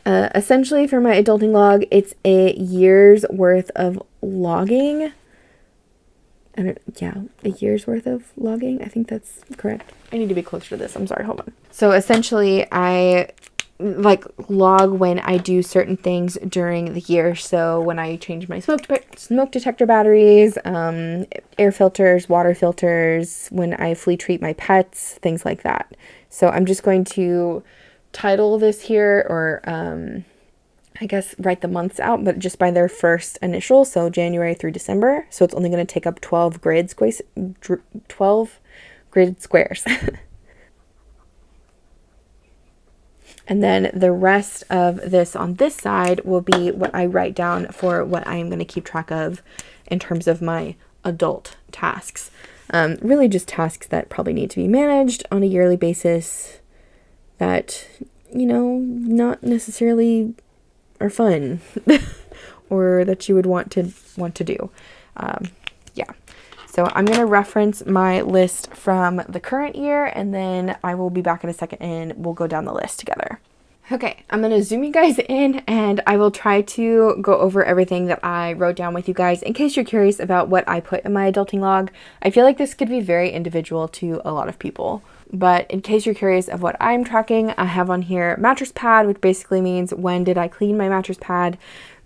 Essentially for my adulting log, it's a year's worth of logging. Yeah, a year's worth of logging. I think that's correct. I need to be closer to this. I'm sorry, hold on. So essentially I like log when I do certain things during the year. So when I change my smoke detector batteries, air filters, water filters, when I flea treat my pets, things like that. So I'm just going to title this here, or I guess write the months out, but just by their first initial, so January through December. So it's only going to take up 12 grid squares. And then the rest of this on this side will be what I write down for what I'm going to keep track of in terms of my adult tasks. Really just tasks that probably need to be managed on a yearly basis that, you know, not necessarily are fun or that you would want to do. Yeah. So I'm going to reference my list from the current year, and then I will be back in a second and we'll go down the list together. Okay, I'm going to zoom you guys in and I will try to go over everything that I wrote down with you guys in case you're curious about what I put in my adulting log. I feel like this could be very individual to a lot of people, but in case you're curious of what I'm tracking, I have on here mattress pad, which basically means when did I clean my mattress pad,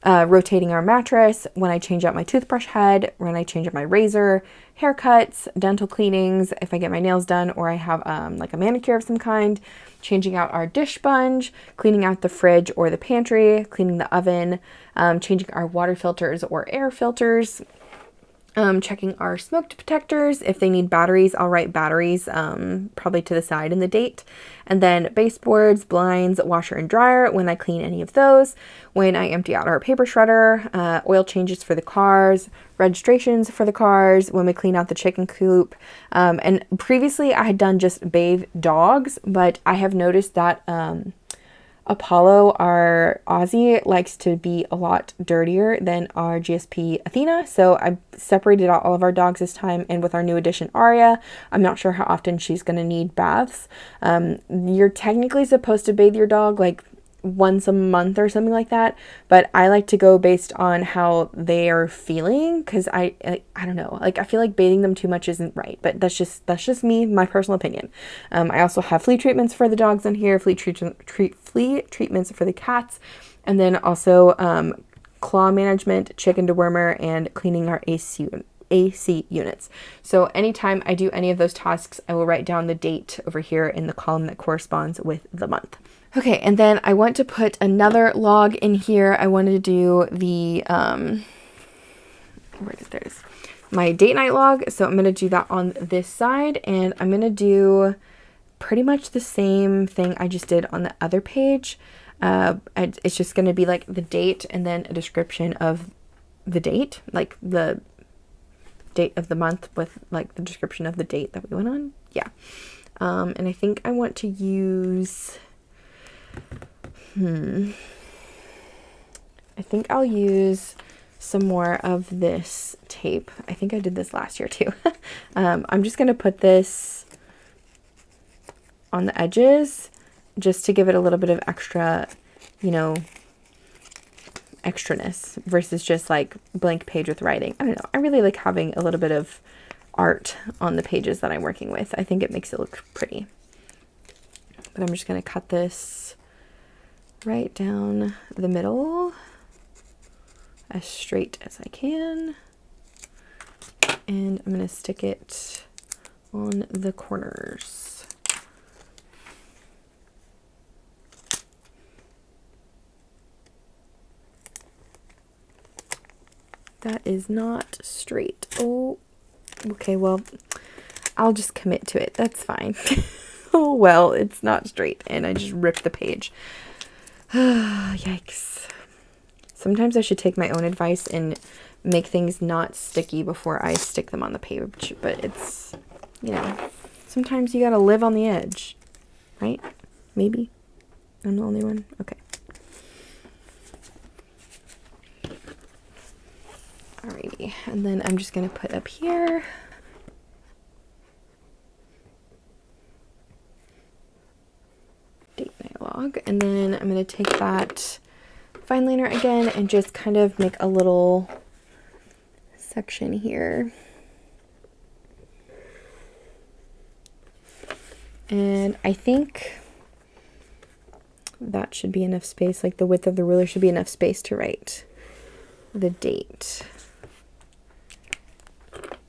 rotating our mattress, when I change out my toothbrush head, when I change out my razor, haircuts, dental cleanings, if I get my nails done or I have like a manicure of some kind, changing out our dish sponge, cleaning out the fridge or the pantry, cleaning the oven, changing our water filters or air filters, checking our smoke detectors. If they need batteries, I'll write batteries probably to the side in the date. And then baseboards, blinds, washer and dryer when I clean any of those. When I empty out our paper shredder, oil changes for the cars, registrations for the cars, when we clean out the chicken coop. And previously I had done just bathe dogs, but I have noticed that Apollo, our Aussie, likes to be a lot dirtier than our GSP Athena. So I separated out all of our dogs this time, and with our new addition Aria, I'm not sure how often she's going to need baths. You're technically supposed to bathe your dog like once a month or something like that, but I like to go based on how they are feeling, because I don't know, like I feel like bathing them too much isn't right, but that's just me, my personal opinion. I also have flea treatments for the dogs on here, flea treatments for the cats, and then also claw management, chicken dewormer, and cleaning our AC units. So anytime I do any of those tasks, I will write down the date over here in the column that corresponds with the month. Okay, and then I want to put another log in here. I wanted to do the, there's my date night log. So I'm going to do that on this side, and I'm going to do pretty much the same thing I just did on the other page. It's just going to be like the date and then a description of the date, like the date of the month with like the description of the date that we went on. Yeah. And I think I want to use... I think I'll use some more of this tape. I think I did this last year too. I'm just going to put this on the edges just to give it a little bit of extra, you know, extraness versus just like blank page with writing. I don't know. I really like having a little bit of art on the pages that I'm working with. I think it makes it look pretty. But I'm just going to cut this right down the middle as straight as I can, and I'm going to stick it on the corners. That is not straight. Oh, okay, well, I'll just commit to it. That's fine. Oh, well, it's not straight, and I just ripped the page. Yikes. Sometimes I should take my own advice and make things not sticky before I stick them on the page, but it's, you know, sometimes you gotta live on the edge, right? Maybe. I'm the only one? Okay. Alrighty, and then I'm just gonna put up here. Date night log, and then I'm gonna take that fine liner again and just kind of make a little section here. And I think that should be enough space, like the width of the ruler should be enough space to write the date.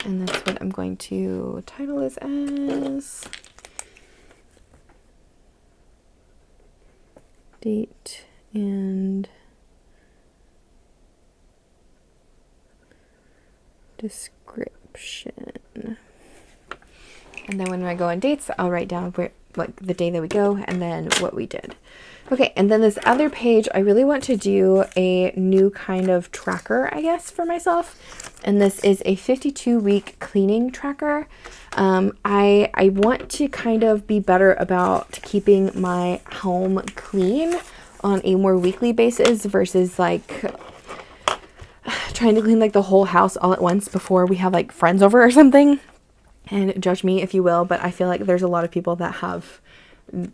And that's what I'm going to title this as. Date and description. And then when I go on dates, I'll write down where, like, the day that we go and then what we did. Okay, and then this other page, I really want to do a new kind of tracker, I guess, for myself. And this is a 52-week cleaning tracker. I want to kind of be better about keeping my home clean on a more weekly basis versus like trying to clean like the whole house all at once before we have like friends over or something. And judge me if you will, but I feel like there's a lot of people that have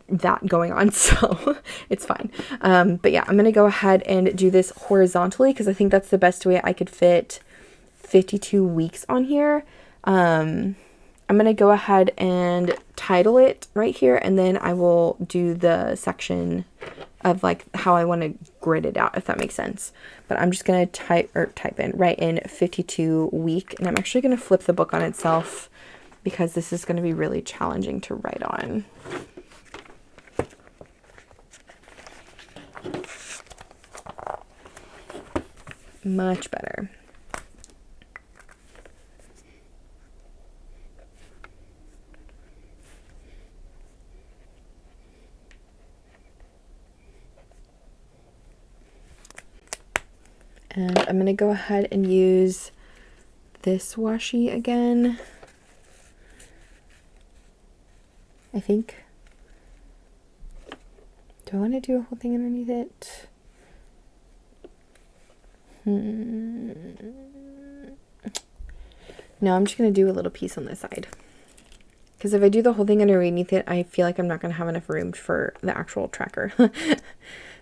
that going on, so it's fine. But yeah, I'm gonna go ahead and do this horizontally because I think that's the best way I could fit 52 weeks on here. I'm gonna go ahead and title it right here, and then I will do the section of like how I want to grid it out, if that makes sense. But I'm just gonna write in 52 week, and I'm actually gonna flip the book on itself because this is going to be really challenging to write on. Much better. And I'm going to go ahead and use this washi again. I think. Do I want to do a whole thing underneath it? No, I'm just going to do a little piece on this side. Because if I do the whole thing underneath it, I feel like I'm not going to have enough room for the actual tracker.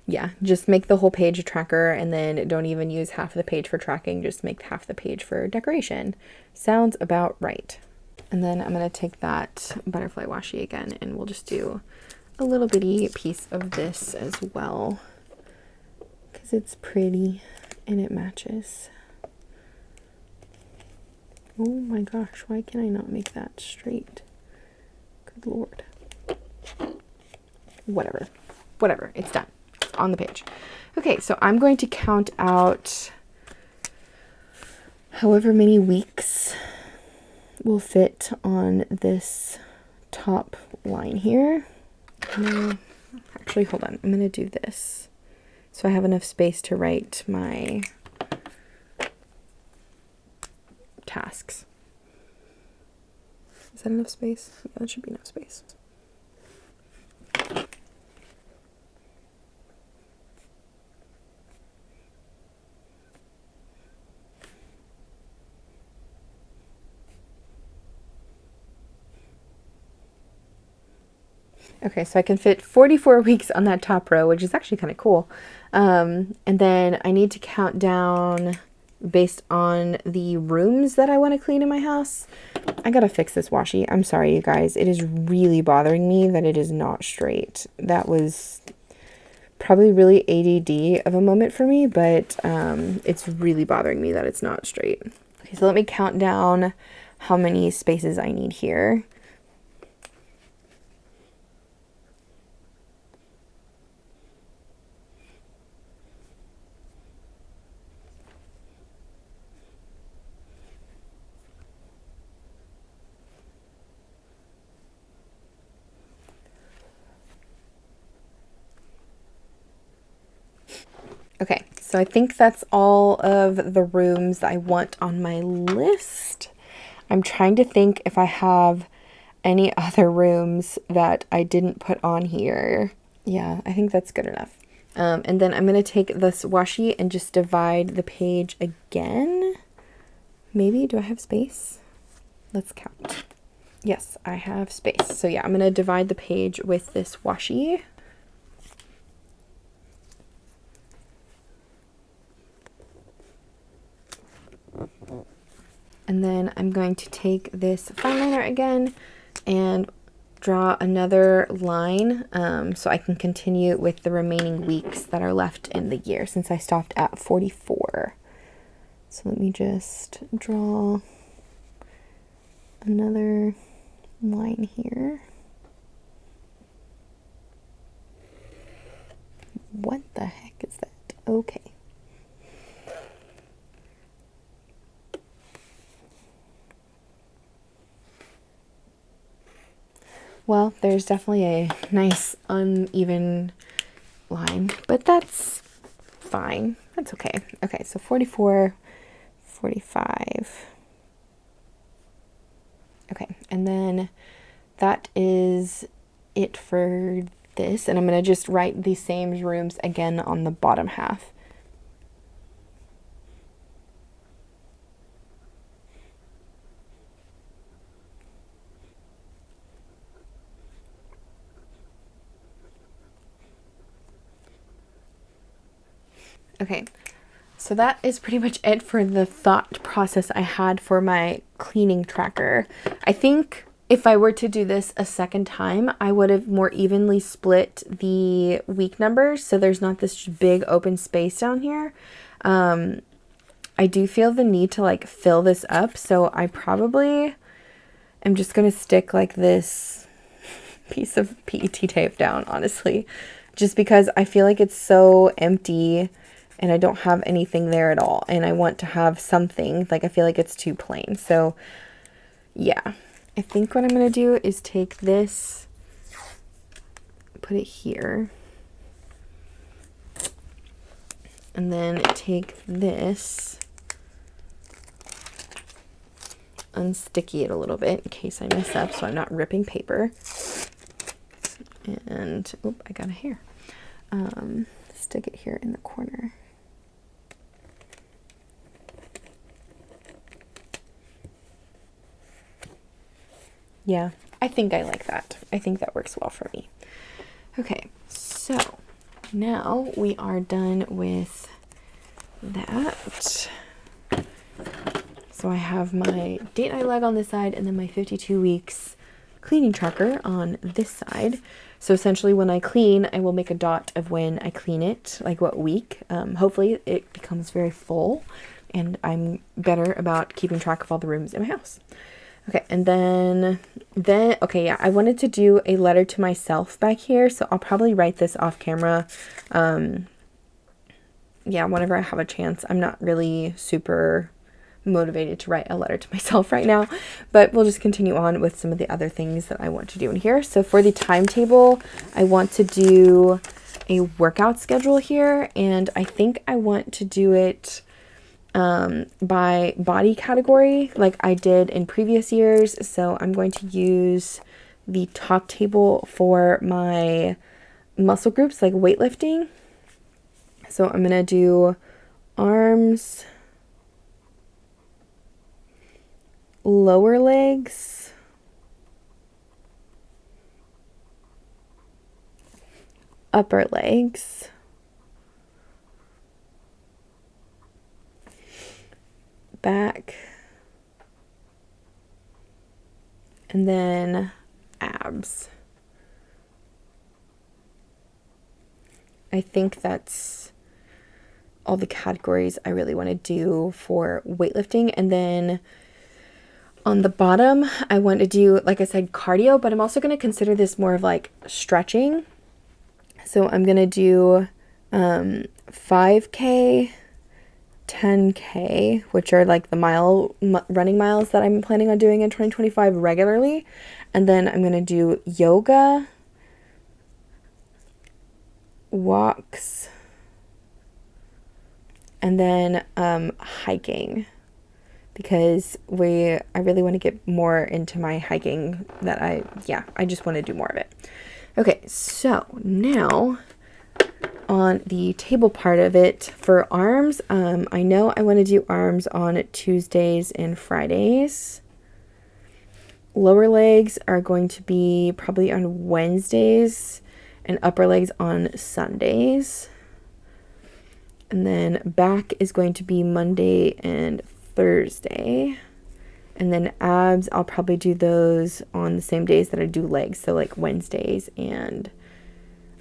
Yeah, just make the whole page a tracker and then don't even use half of the page for tracking. Just make half the page for decoration. Sounds about right. And then I'm going to take that butterfly washi again, and we'll just do a little bitty piece of this as well because it's pretty and it matches. Oh my gosh, why can I not make that straight? Good Lord. Whatever, it's done. It's on the page. Okay, so I'm going to count out however many weeks will fit on this top line here. Actually, hold on. I'm going to do this so I have enough space to write my tasks. Is that enough space? Yeah, that should be enough space. Okay, so I can fit 44 weeks on that top row, which is actually kind of cool. And then I need to count down based on the rooms that I want to clean in my house. I gotta fix this washi. I'm sorry, you guys. It is really bothering me that it is not straight. That was probably really ADD of a moment for me, but it's really bothering me that it's not straight. Okay, so let me count down how many spaces I need here. So I think that's all of the rooms I want on my list. I'm trying to think if I have any other rooms that I didn't put on here. Yeah, I think that's good enough. And then I'm going to take this washi and just divide the page again. Maybe, do I have space? Let's count. Yes, I have space. So yeah, I'm going to divide the page with this washi. And then I'm going to take this fine liner again and draw another line so I can continue with the remaining weeks that are left in the year since I stopped at 44. So let me just draw another line here. What the heck is that? Okay. Well, there's definitely a nice uneven line, but that's fine. That's okay. Okay, so 44, 45. Okay, and then that is it for this. And I'm going to just write these same rooms again on the bottom half. Okay, so that is pretty much it for the thought process I had for my cleaning tracker. I think if I were to do this a second time, I would have more evenly split the week numbers so there's not this big open space down here. I do feel the need to like fill this up, so I probably am just going to stick like this piece of PET tape down, honestly, just because I feel like it's so empty and I don't have anything there at all, and I want to have something. Like, I feel like it's too plain. So yeah, I think what I'm going to do is take this, put it here, and then take this, unsticky it a little bit in case I mess up so I'm not ripping paper. And, oop, I got a hair. Stick it here in the corner. Yeah, I think I like that. I think that works well for me. Okay, so now we are done with that. So I have my date night leg on this side and then my 52 weeks cleaning tracker on this side. So essentially when I clean, I will make a dot of when I clean it, like what week. Hopefully it becomes very full and I'm better about keeping track of all the rooms in my house. Okay, and then, okay, yeah, I wanted to do a letter to myself back here, so I'll probably write this off camera, yeah, whenever I have a chance. I'm not really super motivated to write a letter to myself right now, but we'll just continue on with some of the other things that I want to do in here. So for the timetable, I want to do a workout schedule here, and I think I want to do it by body category like I did in previous years. So I'm going to use the top table for my muscle groups like weightlifting. So I'm going to do arms, lower legs, upper legs, back, and then abs. I think that's all the categories I really want to do for weightlifting. And then on the bottom, I want to do, like I said, cardio, but I'm also going to consider this more of like stretching. So I'm going to do 5K, 10K, which are like the running miles that I'm planning on doing in 2025 regularly. And then I'm going to do yoga, walks, and then hiking, because I really want to get more into my hiking that I just want to do more of it. Okay, so now on the table part of it for arms, I know I want to do arms on Tuesdays and Fridays. Lower legs are going to be probably on Wednesdays and upper legs on Sundays. And then back is going to be Monday and Thursday. And then abs, I'll probably do those on the same days that I do legs. So like Wednesdays and...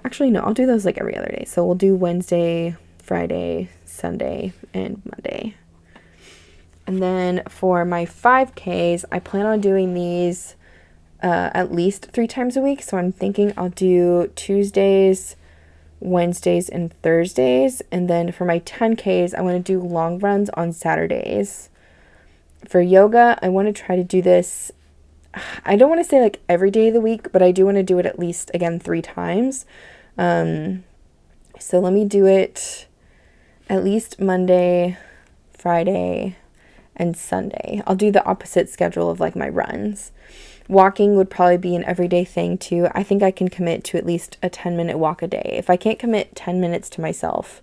Actually, no, I'll do those like every other day. So we'll do Wednesday, Friday, Sunday, and Monday. And then for my 5Ks, I plan on doing these at least 3 times a week. So I'm thinking I'll do Tuesdays, Wednesdays, and Thursdays. And then for my 10Ks, I want to do long runs on Saturdays. For yoga, I want to try to do this, I don't want to say like every day of the week, but I do want to do it at least, again, 3 times. So let me do it at least Monday, Friday, and Sunday. I'll do the opposite schedule of like my runs. Walking would probably be an everyday thing too. I think I can commit to at least a 10-minute walk a day. If I can't commit 10 minutes to myself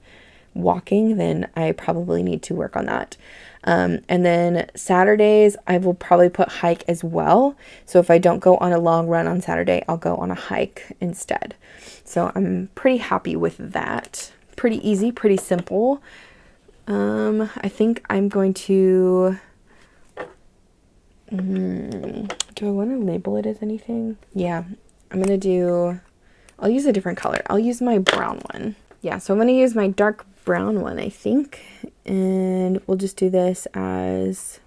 walking, then I probably need to work on that. And then Saturdays, I will probably put hike as well. So if I don't go on a long run on Saturday, I'll go on a hike instead. So I'm pretty happy with that. Pretty easy, pretty simple. I think I'm going to... do I want to label it as anything? Yeah, I'm going to do... I'll use a different color. I'll use my brown one. Yeah, so I'm going to use my dark brown one, I think. And we'll just do this as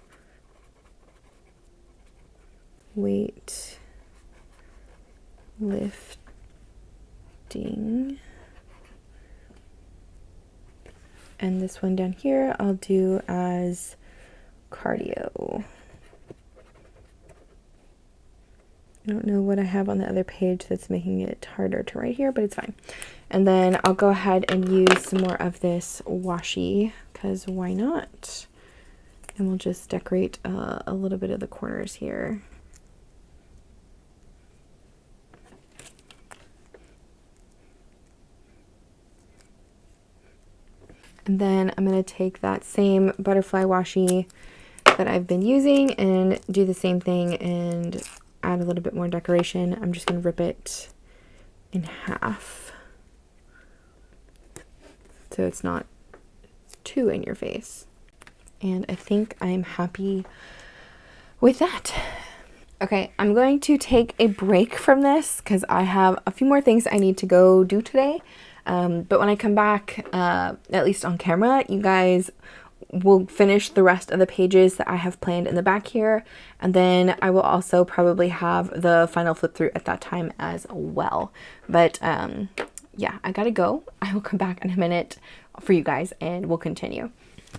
weight lifting. And this one down here I'll do as cardio. I don't know what I have on the other page that's making it harder to write here, but it's fine. And then I'll go ahead and use some more of this washi, because why not? And we'll just decorate a little bit of the corners here. And then I'm going to take that same butterfly washi that I've been using and do the same thing and add a little bit more decoration. I'm just going to rip it in half so it's not too in your face. And I think I'm happy with that. Okay, I'm going to take a break from this because I have a few more things I need to go do today. But when I come back, at least on camera, you guys will finish the rest of the pages that I have planned in the back here. And then I will also probably have the final flip through at that time as well. But yeah, I gotta go. I will come back in a minute for you guys and we'll continue.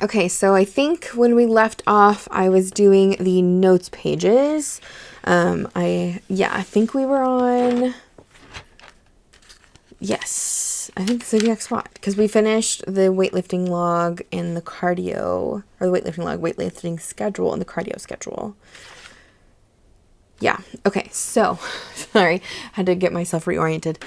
Okay, so I think when we left off, I was doing the notes pages. I think we were on... Yes, I think it's the next spot because we finished the weightlifting log and the cardio, or the weightlifting log, weightlifting schedule, and the cardio schedule. Yeah, okay, so, sorry, had to get myself reoriented.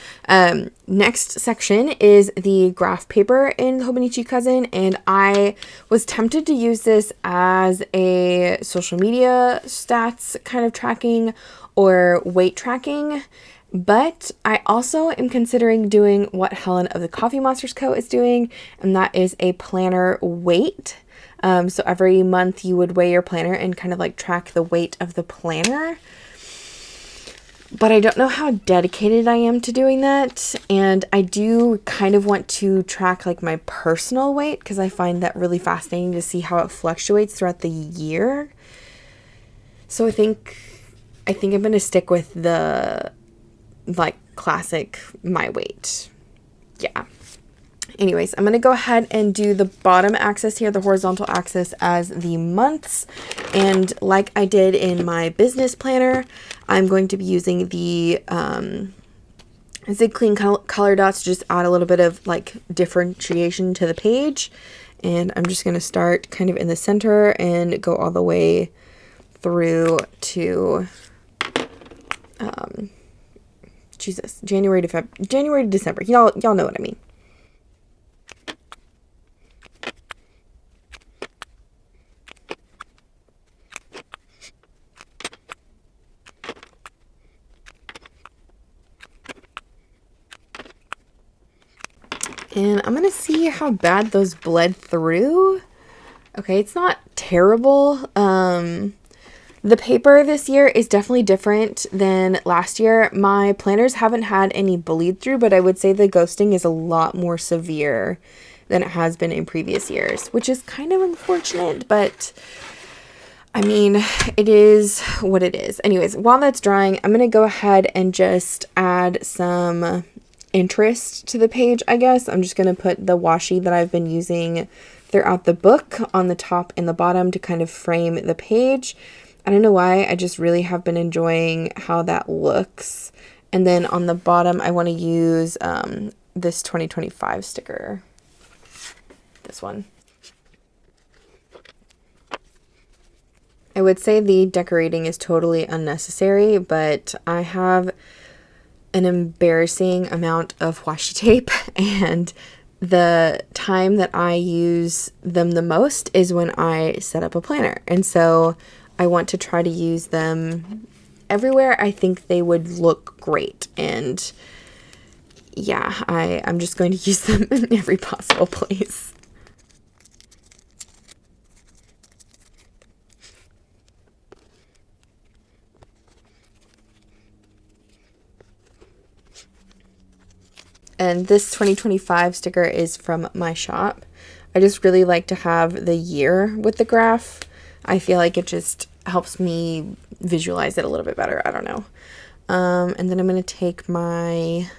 Next section is the graph paper in Hobonichi Cousin, and I was tempted to use this as a social media stats kind of tracking or weight tracking. But I also am considering doing what Helen of the Coffee Monsters Co. is doing, and that is a planner weight. So every month you would weigh your planner and kind of like track the weight of the planner. But I don't know how dedicated I am to doing that. And I do kind of want to track like my personal weight because I find that really fascinating to see how it fluctuates throughout the year. So I think I'm going to stick with the like classic my weight. Yeah. Anyways, I'm going to go ahead and do the bottom axis here, the horizontal axis, as the months. And like I did in my business planner, I'm going to be using the Zig Clean color dots to just add a little bit of like differentiation to the page. And I'm just going to start kind of in the center and go all the way through to, January to December. Y'all know what I mean. And I'm going to see how bad those bled through. Okay, it's not terrible. The paper this year is definitely different than last year. My planners haven't had any bleed through, but I would say the ghosting is a lot more severe than it has been in previous years, which is kind of unfortunate, but I mean, it is what it is. Anyways, while that's drying, I'm going to go ahead and just add some interest to the page, I guess. I'm just going to put the washi that I've been using throughout the book on the top and the bottom to kind of frame the page. I don't know why, I just really have been enjoying how that looks. And then on the bottom, I want to use this 2025 sticker. This one. I would say the decorating is totally unnecessary, but I have an embarrassing amount of washi tape, and the time that I use them the most is when I set up a planner. And so I want to try to use them everywhere I think they would look great. And yeah, I'm just going to use them in every possible place. And this 2025 sticker is from my shop. I just really like to have the year with the graph. I feel like it just helps me visualize it a little bit better. I don't know. And then I'm going to take my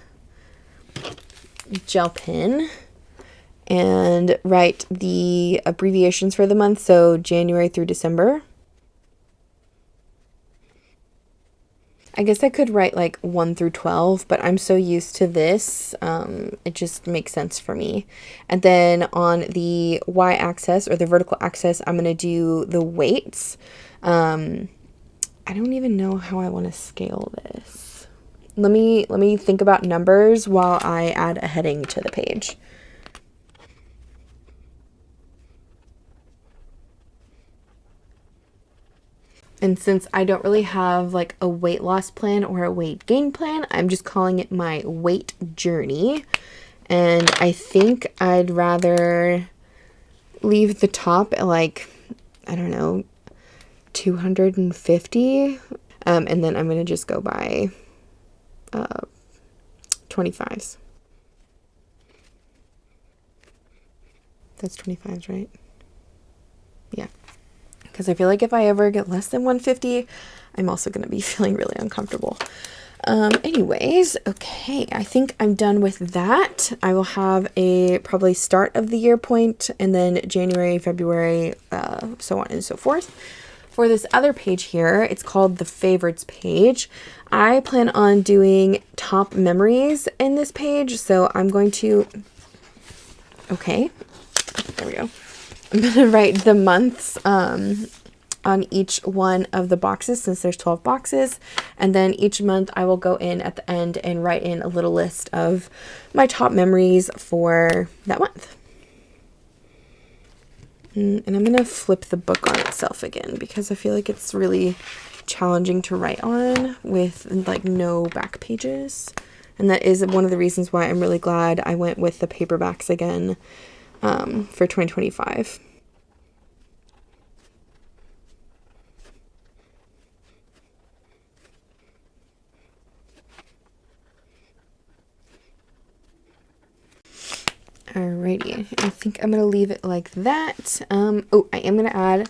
gel pen and write the abbreviations for the month. So January through December. I guess I could write like 1 through 12, but I'm so used to this, it just makes sense for me. And then on the y-axis or the vertical axis, I'm going to do the weights. I don't even know how I want to scale this. Let me think about numbers while I add a heading to the page. And since I don't really have like a weight loss plan or a weight gain plan, I'm just calling it my weight journey. And I think I'd rather leave the top at like, I don't know, 250. And then I'm going to just go by 25s. That's 25s, right? Yeah. Because I feel like if I ever get less than 150, I'm also going to be feeling really uncomfortable. Anyways, okay, I think I'm done with that. I will have a probably start of the year point, and then January, February, so on and so forth. For this other page here, it's called the favorites page. I plan on doing top memories in this page, so I'm going to, okay, there we go. I'm going to write the months on each one of the boxes, since there's 12 boxes. And then each month I will go in at the end and write in a little list of my top memories for that month. And I'm going to flip the book on itself again, because I feel like it's really challenging to write on with like no back pages. And that is one of the reasons why I'm really glad I went with the paperbacks again for 2025. Alrighty, I think I'm going to leave it like that. Oh, I am going to add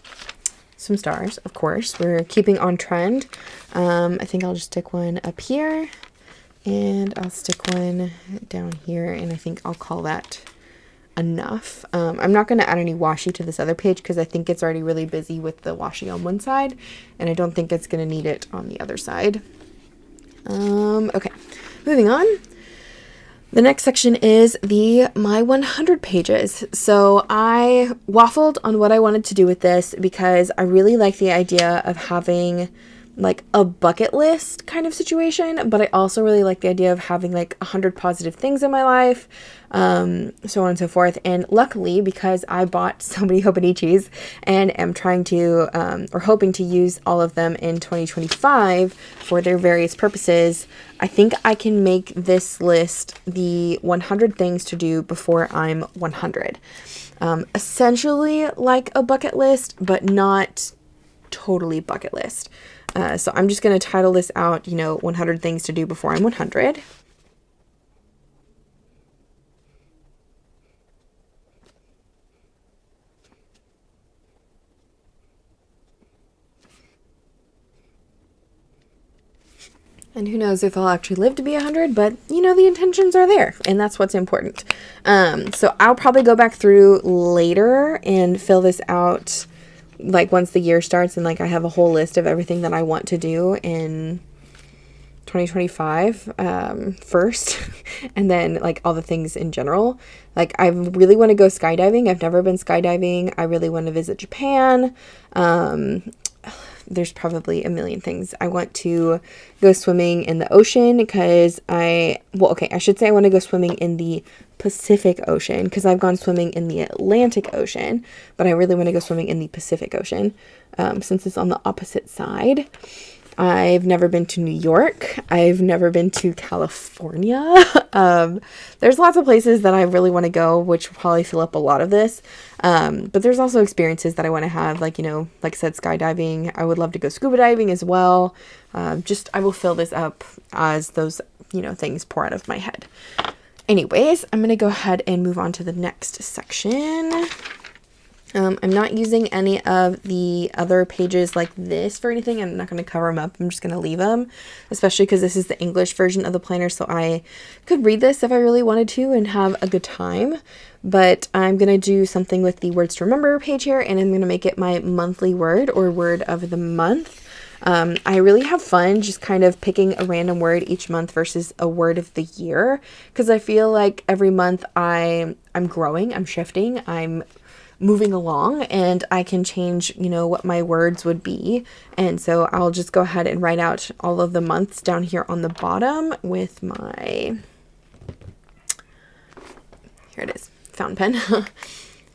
some stars, of course. We're keeping on trend. I think I'll just stick one up here, and I'll stick one down here, and I think I'll call that enough. I'm not going to add any washi to this other page because I think it's already really busy with the washi on one side, and I don't think it's going to need it on the other side. Okay, moving on. The next section is the My 100 pages. So I waffled on what I wanted to do with this because I really like the idea of having like a bucket list kind of situation, but I also really like the idea of having like 100 positive things in my life, so on and so forth. And luckily, because I bought so many Hobonichis and am trying to, or hoping to use all of them in 2025 for their various purposes, I think I can make this list the 100 things to do before I'm 100. Essentially like a bucket list, but not totally bucket list. So I'm just going to title this out, 100 things to do before I'm 100. And who knows if I'll actually live to be 100, but the intentions are there, and that's what's important. So I'll probably go back through later and fill this out like once the year starts, and like I have a whole list of everything that I want to do in 2025 first, and then like all the things in general. Like I really want to go skydiving. I've never been skydiving. I really want to visit Japan. There's probably a million things. I want to go swimming in the ocean because I should say I want to go swimming in the Pacific Ocean because I've gone swimming in the Atlantic Ocean, but I really want to go swimming in the Pacific Ocean since it's on the opposite side. I've never been to New York. I've never been to California. There's lots of places that I really want to go, which will probably fill up a lot of this. But there's also experiences that I want to have, like I said, skydiving. I would love to go scuba diving as well. I will fill this up as those, things pour out of my head. Anyways, I'm going to go ahead and move on to the next section. I'm not using any of the other pages like this for anything. I'm not going to cover them up. I'm just going to leave them, especially because this is the English version of the planner. So I could read this if I really wanted to and have a good time. But I'm going to do something with the words to remember page here, and I'm going to make it my monthly word or word of the month. I really have fun just kind of picking a random word each month versus a word of the year, because I feel like every month I'm growing, I'm shifting, I'm moving along, and I can change, what my words would be. And so I'll just go ahead and write out all of the months down here on the bottom with my, here it is, fountain pen.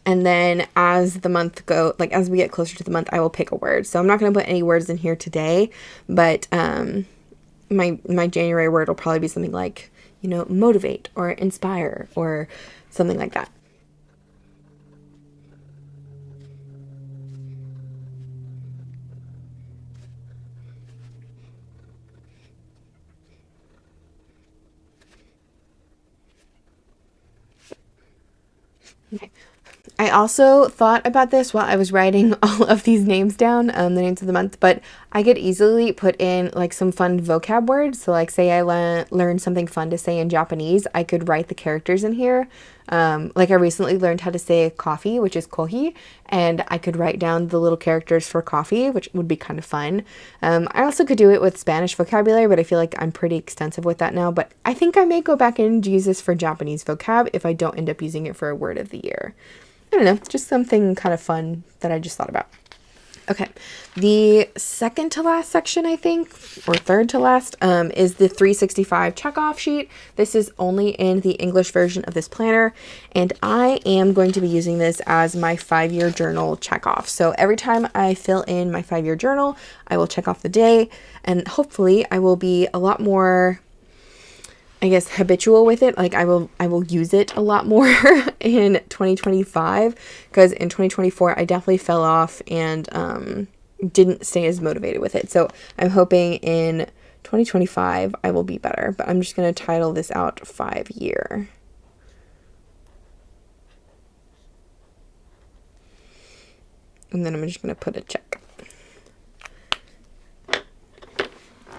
And then as the month as we get closer to the month, I will pick a word. So I'm not going to put any words in here today, but my January word will probably be something like, motivate or inspire or something like that. Okay. I also thought about this while I was writing all of these names down, the names of the month, but I could easily put in like some fun vocab words. So like say I learned something fun to say in Japanese, I could write the characters in here. Like I recently learned how to say coffee, which is kohi, and I could write down the little characters for coffee, which would be kind of fun. I also could do it with Spanish vocabulary, but I feel like I'm pretty extensive with that now, but I think I may go back and use this for Japanese vocab if I don't end up using it for a word of the year. I don't know, just something kind of fun that I just thought about. Okay, the second to last section, I think, or third to last, is the 365 checkoff sheet. This is only in the English version of this planner, and I am going to be using this as my 5-year journal checkoff. So every time I fill in my 5-year journal, I will check off the day, and hopefully I will be a lot more, I guess, habitual with it. Like I will use it a lot more in 2025, because in 2024 I definitely fell off and didn't stay as motivated with it. So I'm hoping in 2025 I will be better, but I'm just going to title this out 5-year. And then I'm just going to put a check.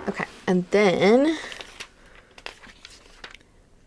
Okay, and then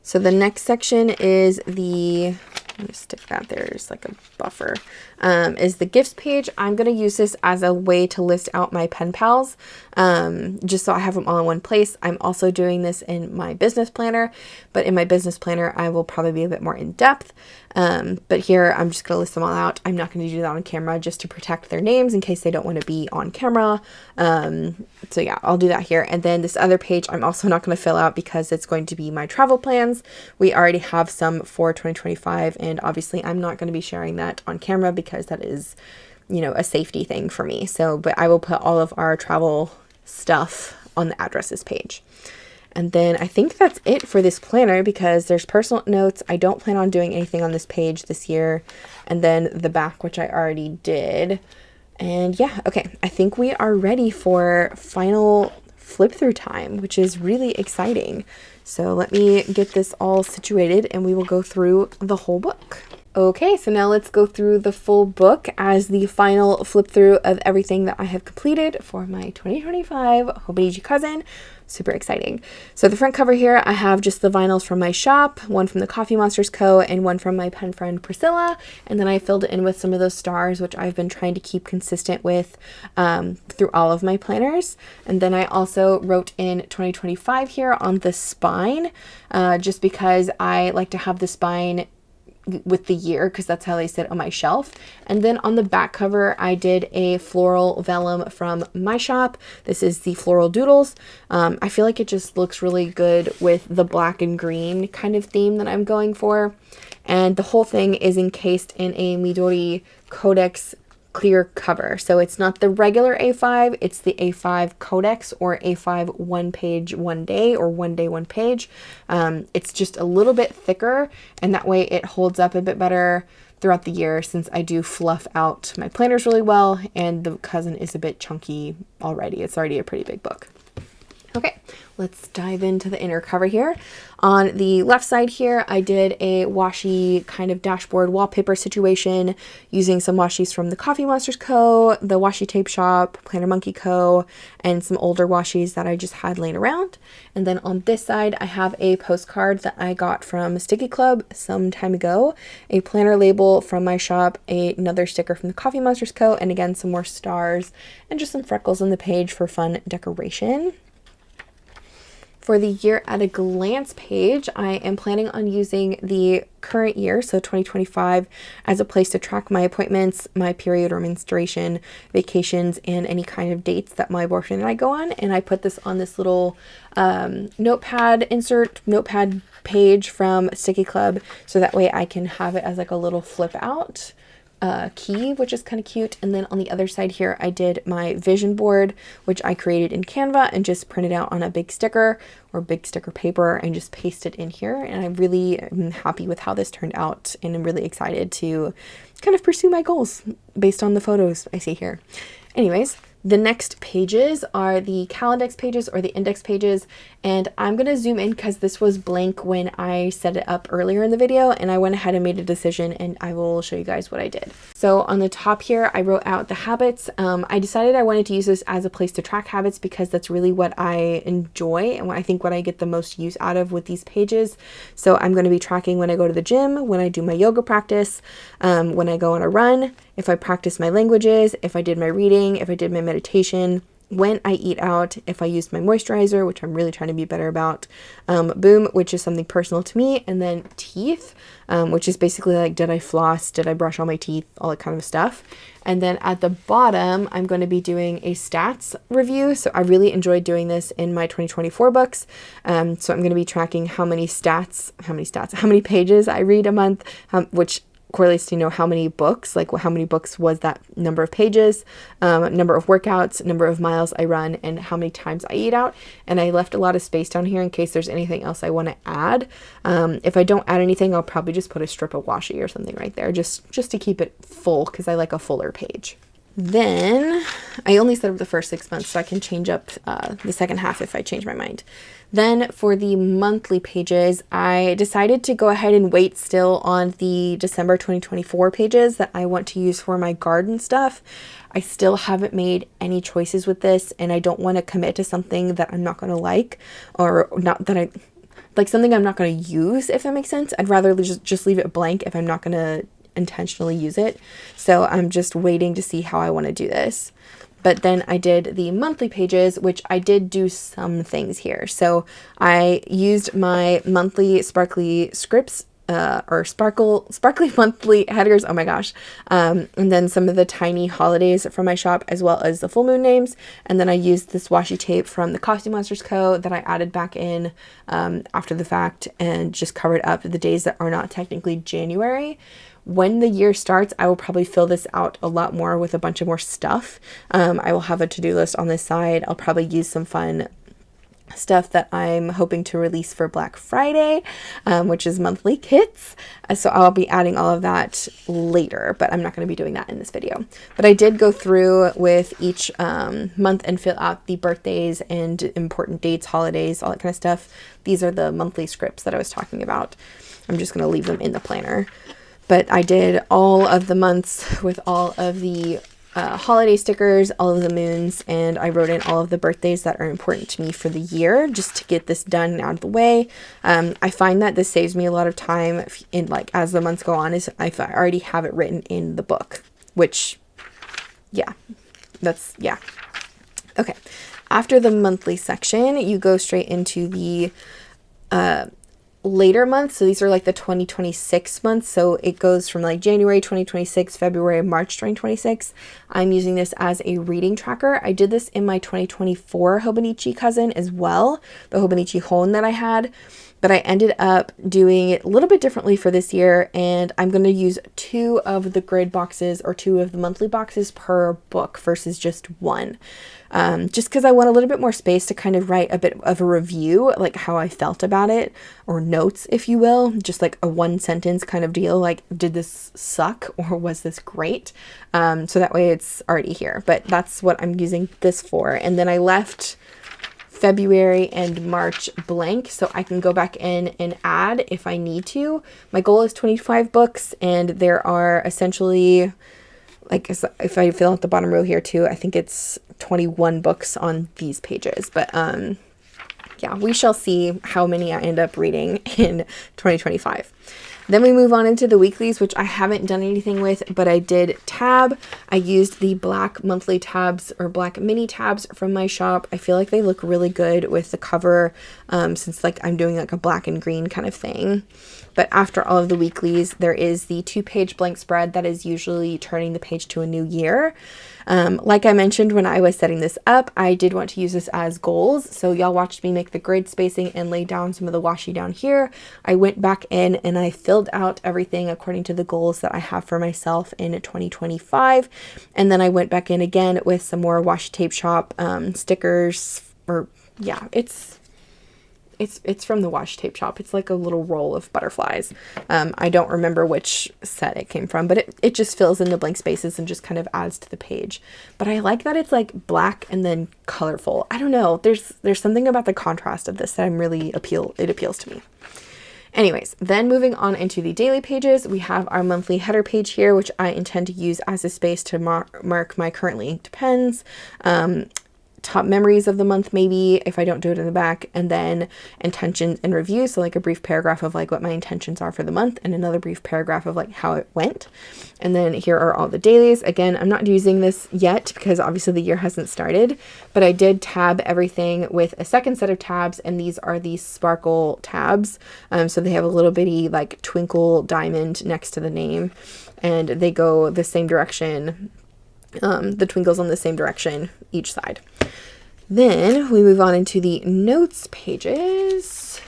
so the next section is the I'm gonna stick that there, just like a buffer, is the gifts page. I'm gonna use this as a way to list out my pen pals, just so I have them all in one place. I'm also doing this in my business planner, but in my business planner, I will probably be a bit more in depth. But here I'm just gonna list them all out. I'm not gonna do that on camera just to protect their names in case they don't want to be on camera. So yeah, I'll do that here. And then this other page, I'm also not gonna fill out because it's going to be my travel plans. We already have some for 2025, and obviously I'm not going to be sharing that on camera because that is, you know, a safety thing for me. So, but I will put all of our travel stuff on the addresses page. And then I think that's it for this planner because there's personal notes. I don't plan on doing anything on this page this year. And then the back, which I already did. And yeah, okay. I think we are ready for final flip through time, which is really exciting. So let me get this all situated and we will go through the whole book. Okay, so now let's go through the full book as the final flip through of everything that I have completed for my 2025 Hobonichi Cousin. Super exciting. So the front cover here, I have just the vinyls from my shop, one from the Coffee Monsters Co. and one from my pen friend Priscilla. And then I filled it in with some of those stars, which I've been trying to keep consistent with through all of my planners. And then I also wrote in 2025 here on the spine, just because I like to have the spine with the year because that's how they sit on my shelf. And then on the back cover I did a floral vellum from my shop. This is the Floral Doodles. I feel like it just looks really good with the black and green kind of theme that I'm going for, and the whole thing is encased in a 𝗦𝘃𝗽𝗽 clear cover. So it's not the regular A5, it's the A5 Codex or A5 one page one day or one day one page. It's just a little bit thicker, and that way it holds up a bit better throughout the year since I do fluff out my planners really well, and the Cousin is a bit chunky already. It's already a pretty big book. Okay, let's dive into the inner cover here. On the left side here, I did a washi kind of dashboard wallpaper situation using some washis from the Coffee Monsters Co., the Washi Tape Shop, 𝗦𝘃𝗏𝗏 Co., and some older washis that I just had laying around. And then on this side, I have a postcard that I got from 𝗤𝘂𝗍𝗄 Club some time ago, a planner label from my shop, another sticker from the Coffee Monsters Co., and again, some more stars and just some freckles on the page for fun decoration. For the year at a glance page, I am planning on using the current year, so 2025, as a place to track my appointments, my period or menstruation, vacations, and any kind of dates that my boyfriend and I go on. And I put this on this little notepad page from 𝗤𝘂𝗍𝗄 Club, so that way I can have it as like a little flip out key, which is kind of cute. And then on the other side here, I did my vision board, which I created in Canva and just printed out on a big sticker or big sticker paper and just pasted in here. And I really am happy with how this turned out, and I'm really excited to kind of pursue my goals based on the photos I see here. Anyways, the next pages are the Calendex pages or the index pages, and I'm going to zoom in because this was blank when I set it up earlier in the video, and I went ahead and made a decision, and I will show you guys what I did. So on the top here, I wrote out the habits. I decided I wanted to use this as a place to track habits because that's really what I enjoy and what I think what I get the most use out of with these pages. So I'm going to be tracking when I go to the gym, when I do my yoga practice, when I go on a run, if I practice my languages, if I did my reading, if I did my meditation, when I eat out, if I used my moisturizer, which I'm really trying to be better about, boom, which is something personal to me, and then teeth, which is basically like, did I floss, did I brush all my teeth, all that kind of stuff. And then at the bottom, I'm going to be doing a stats review. So I really enjoyed doing this in my 2024 books. So I'm going to be tracking how many pages I read a month, which correlates to, you know, how many books, like how many books was that number of pages, number of workouts, number of miles I run, and how many times I eat out. And I left a lot of space down here in case there's anything else I want to add. If I don't add anything, I'll probably just put a strip of washi or something right there, just to keep it full, because I like a fuller page. Then I only set up the first 6 months, so I can change up the second half if I change my mind. Then for the monthly pages, I decided to go ahead and wait still on the December 2024 pages that I want to use for my garden stuff. I still haven't made any choices with this, and I don't want to commit to something that I'm not going to like, or not that like something I'm not going to use, if that makes sense. I'd rather just leave it blank if I'm not going to intentionally use it. So I'm just waiting to see how I want to do this. But then I did the monthly pages, which I did do some things here. So I used my monthly sparkly scripts, or sparkly monthly headers, oh my gosh, and then some of the tiny holidays from my shop, as well as the full moon names. And then I used this washi tape from the Costume Monsters Co. that I added back in after the fact, and just covered up the days that are not technically January. When the year starts, I will probably fill this out a lot more with a bunch of more stuff. I will have a to-do list on this side. I'll probably use some fun stuff that I'm hoping to release for Black Friday, which is monthly kits. So I'll be adding all of that later, but I'm not going to be doing that in this video. But I did go through with each month and fill out the birthdays and important dates, holidays, all that kind of stuff. These are the monthly scripts that I was talking about. I'm just going to leave them in the planner. But I did all of the months with all of the holiday stickers, all of the moons, and I wrote in all of the birthdays that are important to me for the year, just to get this done and out of the way. I find that this saves me a lot of time in, like, as the months go on, is I already have it written in the book, which, yeah, yeah. Okay, after the monthly section, you go straight into the later months. So these are like the 2026 months. So it goes from like January 2026, February, March 2026. I'm using this as a reading tracker. I did this in my 2024 Hobonichi Cousin as well, the 𝗦𝘃𝗃𝗏 𝗏 that I had. But I ended up doing it a little bit differently for this year, and I'm going to use 2 of the grid boxes, or 2 of the monthly boxes per book versus just 1. Just because I want a little bit more space to kind of write a bit of a review, like how I felt about it, or notes, if you will, just like a 1-sentence kind of deal, like, did this suck or was this great? So that way it's already here, but that's what I'm using this for. And then I left February and March blank, so I can go back in and add if I need to. My goal is 25 books, and there are essentially, like, if I fill out the bottom row here too, I think it's 21 books on these pages. But yeah, we shall see how many I end up reading in 2025. Then we move on into the weeklies, which I haven't done anything with, but I did tab. I used the black monthly tabs, or black mini tabs from my shop. I feel like they look really good with the cover, since like I'm doing like a black and green kind of thing. But after all of the weeklies, there is the 2-page blank spread that is usually turning the page to a new year. Like I mentioned when I was setting this up, I did want to use this as goals. So y'all watched me make the grid spacing and lay down some of the washi down here. I went back in and I filled out everything according to the goals that I have for myself in 2025. And then I went back in again with some more Washi Tape Shop stickers, or yeah, it's from the Washi Tape Shop. It's like a little roll of butterflies. I don't remember which set it came from, but it just fills in the blank spaces and just kind of adds to the page. But I like that it's like black and then colorful. I don't know. There's something about the contrast of this that it appeals to me. Anyways, then moving on into the daily pages, we have our monthly header page here, which I intend to use as a space to mark my currently inked pens, top memories of the month, maybe if I don't do it in the back, and then intentions and reviews, so like a brief paragraph of like what my intentions are for the month, and another brief paragraph of like how it went. And then here are all the dailies. Again, I'm not using this yet because obviously the year hasn't started, but I did tab everything with a second set of tabs, and these are the sparkle tabs. So they have a little bitty like twinkle diamond next to the name, and they go the same direction. The twinkles on the same direction each side. Then we move on into the notes pages.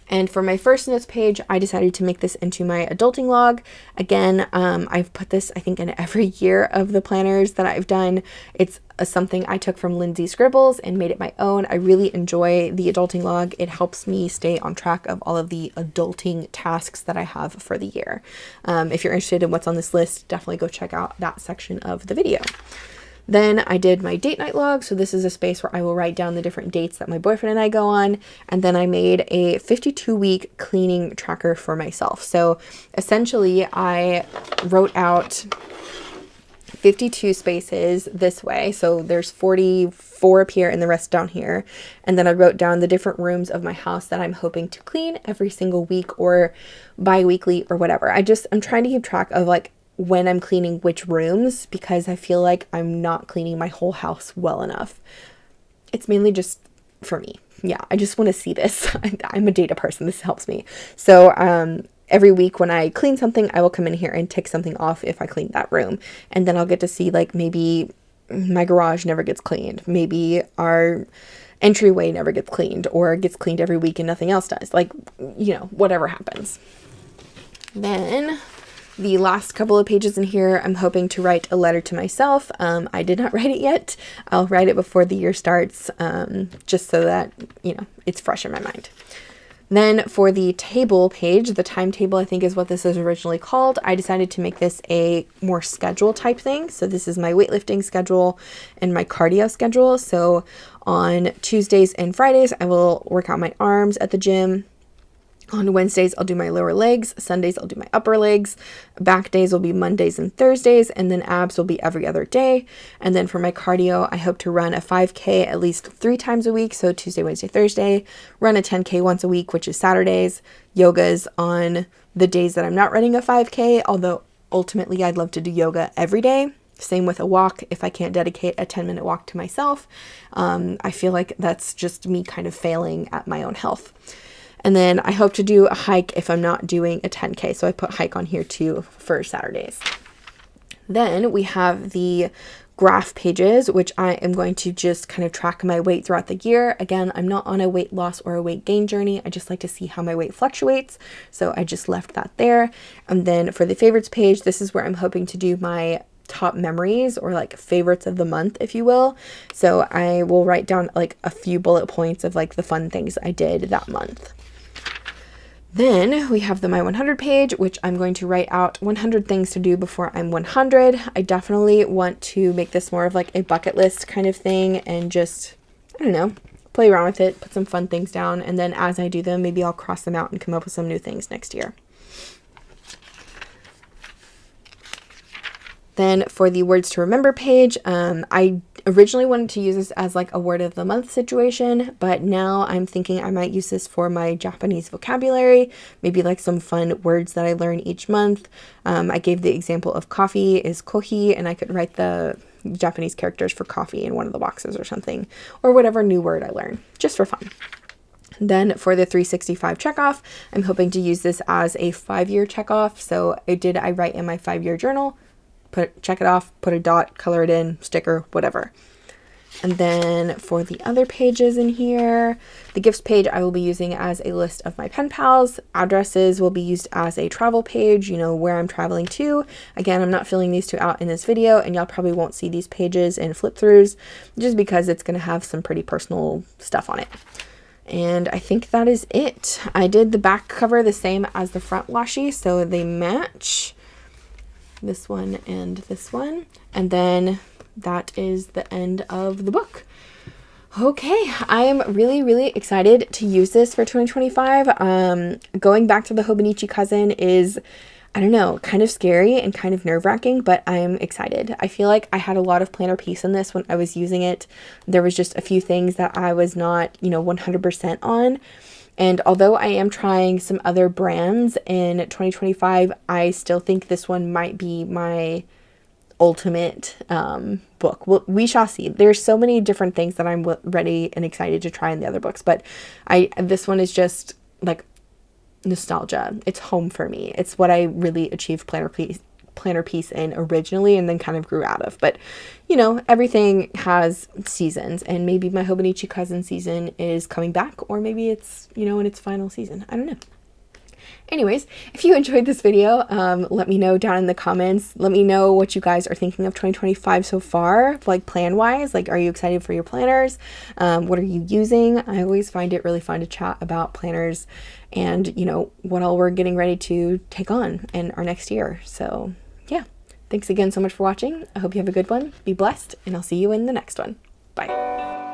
And for my first notes page, I decided to make this into my adulting log. Again, I've put this, I think, in every year of the planners that I've done. It's something I took from Lindsay Scribbles and made it my own. I really enjoy the adulting log. It helps me stay on track of all of the adulting tasks that I have for the year. If you're interested in what's on this list, definitely go check out that section of the video. Then I did my date night log. So this is a space where I will write down the different dates that my boyfriend and I go on. And then I made a 52-week cleaning tracker for myself. So essentially I wrote out 52 spaces this way. So there's 44 up here and the rest down here. And then I wrote down the different rooms of my house that I'm hoping to clean every single week or bi-weekly or whatever. I'm trying to keep track of like when I'm cleaning which rooms, because I feel like I'm not cleaning my whole house well enough. It's mainly just for me. Yeah, I just want to see this. I'm a data person. This helps me. So every week when I clean something, I will come in here and tick something off if I clean that room. And then I'll get to see like maybe my garage never gets cleaned. Maybe our entryway never gets cleaned, or gets cleaned every week and nothing else does. Like, you know, whatever happens. Then the last couple of pages in here, I'm hoping to write a letter to myself. I did not write it yet. I'll write it before the year starts, just so that, you know, it's fresh in my mind. Then for the table page, the timetable, I think is what this is originally called. I decided to make this a more schedule type thing. So this is my weightlifting schedule and my cardio schedule. So on Tuesdays and Fridays, I will work out my arms at the gym. On Wednesdays, I'll do my lower legs. Sundays, I'll do my upper legs. Back days will be Mondays and Thursdays, and then abs will be every other day. And then for my cardio, I hope to run a 5K at least 3 times a week. So Tuesday, Wednesday, Thursday. Run a 10K once a week, which is Saturdays. Yoga's on the days that I'm not running a 5K, although ultimately I'd love to do yoga every day. Same with a walk. If I can't dedicate a 10-minute walk to myself, I feel like that's just me kind of failing at my own health. And then I hope to do a hike if I'm not doing a 10K. So I put hike on here too for Saturdays. Then we have the graph pages, which I am going to just kind of track my weight throughout the year. Again, I'm not on a weight loss or a weight gain journey. I just like to see how my weight fluctuates. So I just left that there. And then for the favorites page, this is where I'm hoping to do my top memories, or like favorites of the month, if you will. So I will write down like a few bullet points of like the fun things I did that month. Then we have the My 100 page, which I'm going to write out 100 things to do before I'm 100. I definitely want to make this more of like a bucket list kind of thing and just, I don't know, play around with it, put some fun things down, and then as I do them, maybe I'll cross them out and come up with some new things next year. Then for the words to remember page, I originally wanted to use this as like a word of the month situation, but now I'm thinking I might use this for my Japanese vocabulary, maybe like some fun words that I learn each month. I gave the example of coffee is kohi, and I could write the Japanese characters for coffee in one of the boxes or something, or whatever new word I learn, just for fun. Then for the 365 checkoff, I'm hoping to use this as a 5-year checkoff. So I write in my 5-year journal, check it off, put a dot, color it in, sticker, whatever. And then for the other pages in here, the gifts page I will be using as a list of my pen pals. Addresses will be used as a travel page, you know, where I'm traveling to. Again, I'm not filling these two out in this video, and y'all probably won't see these pages in flip throughs just because it's going to have some pretty personal stuff on it. And I think that is it. I did the back cover the same as the front washi, so they match. This one and this one, and then that is the end of the book. Okay, I am really excited to use this for 2025. Going back to the Hobonichi Cousin is, I don't know, kind of scary and kind of nerve-wracking, but I'm excited. I feel like I had a lot of planner peace in this when I was using it. There was just a few things that I was not, 100% on. And although I am trying some other brands in 2025, I still think this one might be my ultimate book. Well, we shall see. There's so many different things that I'm ready and excited to try in the other books, but this one is just like nostalgia. It's home for me. It's what I really achieved planner piece in originally and then kind of grew out of. But everything has seasons, and maybe my Hobonichi Cousin season is coming back, or maybe it's in its final season. I don't know. Anyways, if you enjoyed this video, let me know down in the comments. Let me know what you guys are thinking of 2025 so far, like plan wise. Like, are you excited for your planners? What are you using? I always find it really fun to chat about planners and what all we're getting ready to take on in our next year. So yeah, thanks again so much for watching. I hope you have a good one. Be blessed, and I'll see you in the next one. Bye.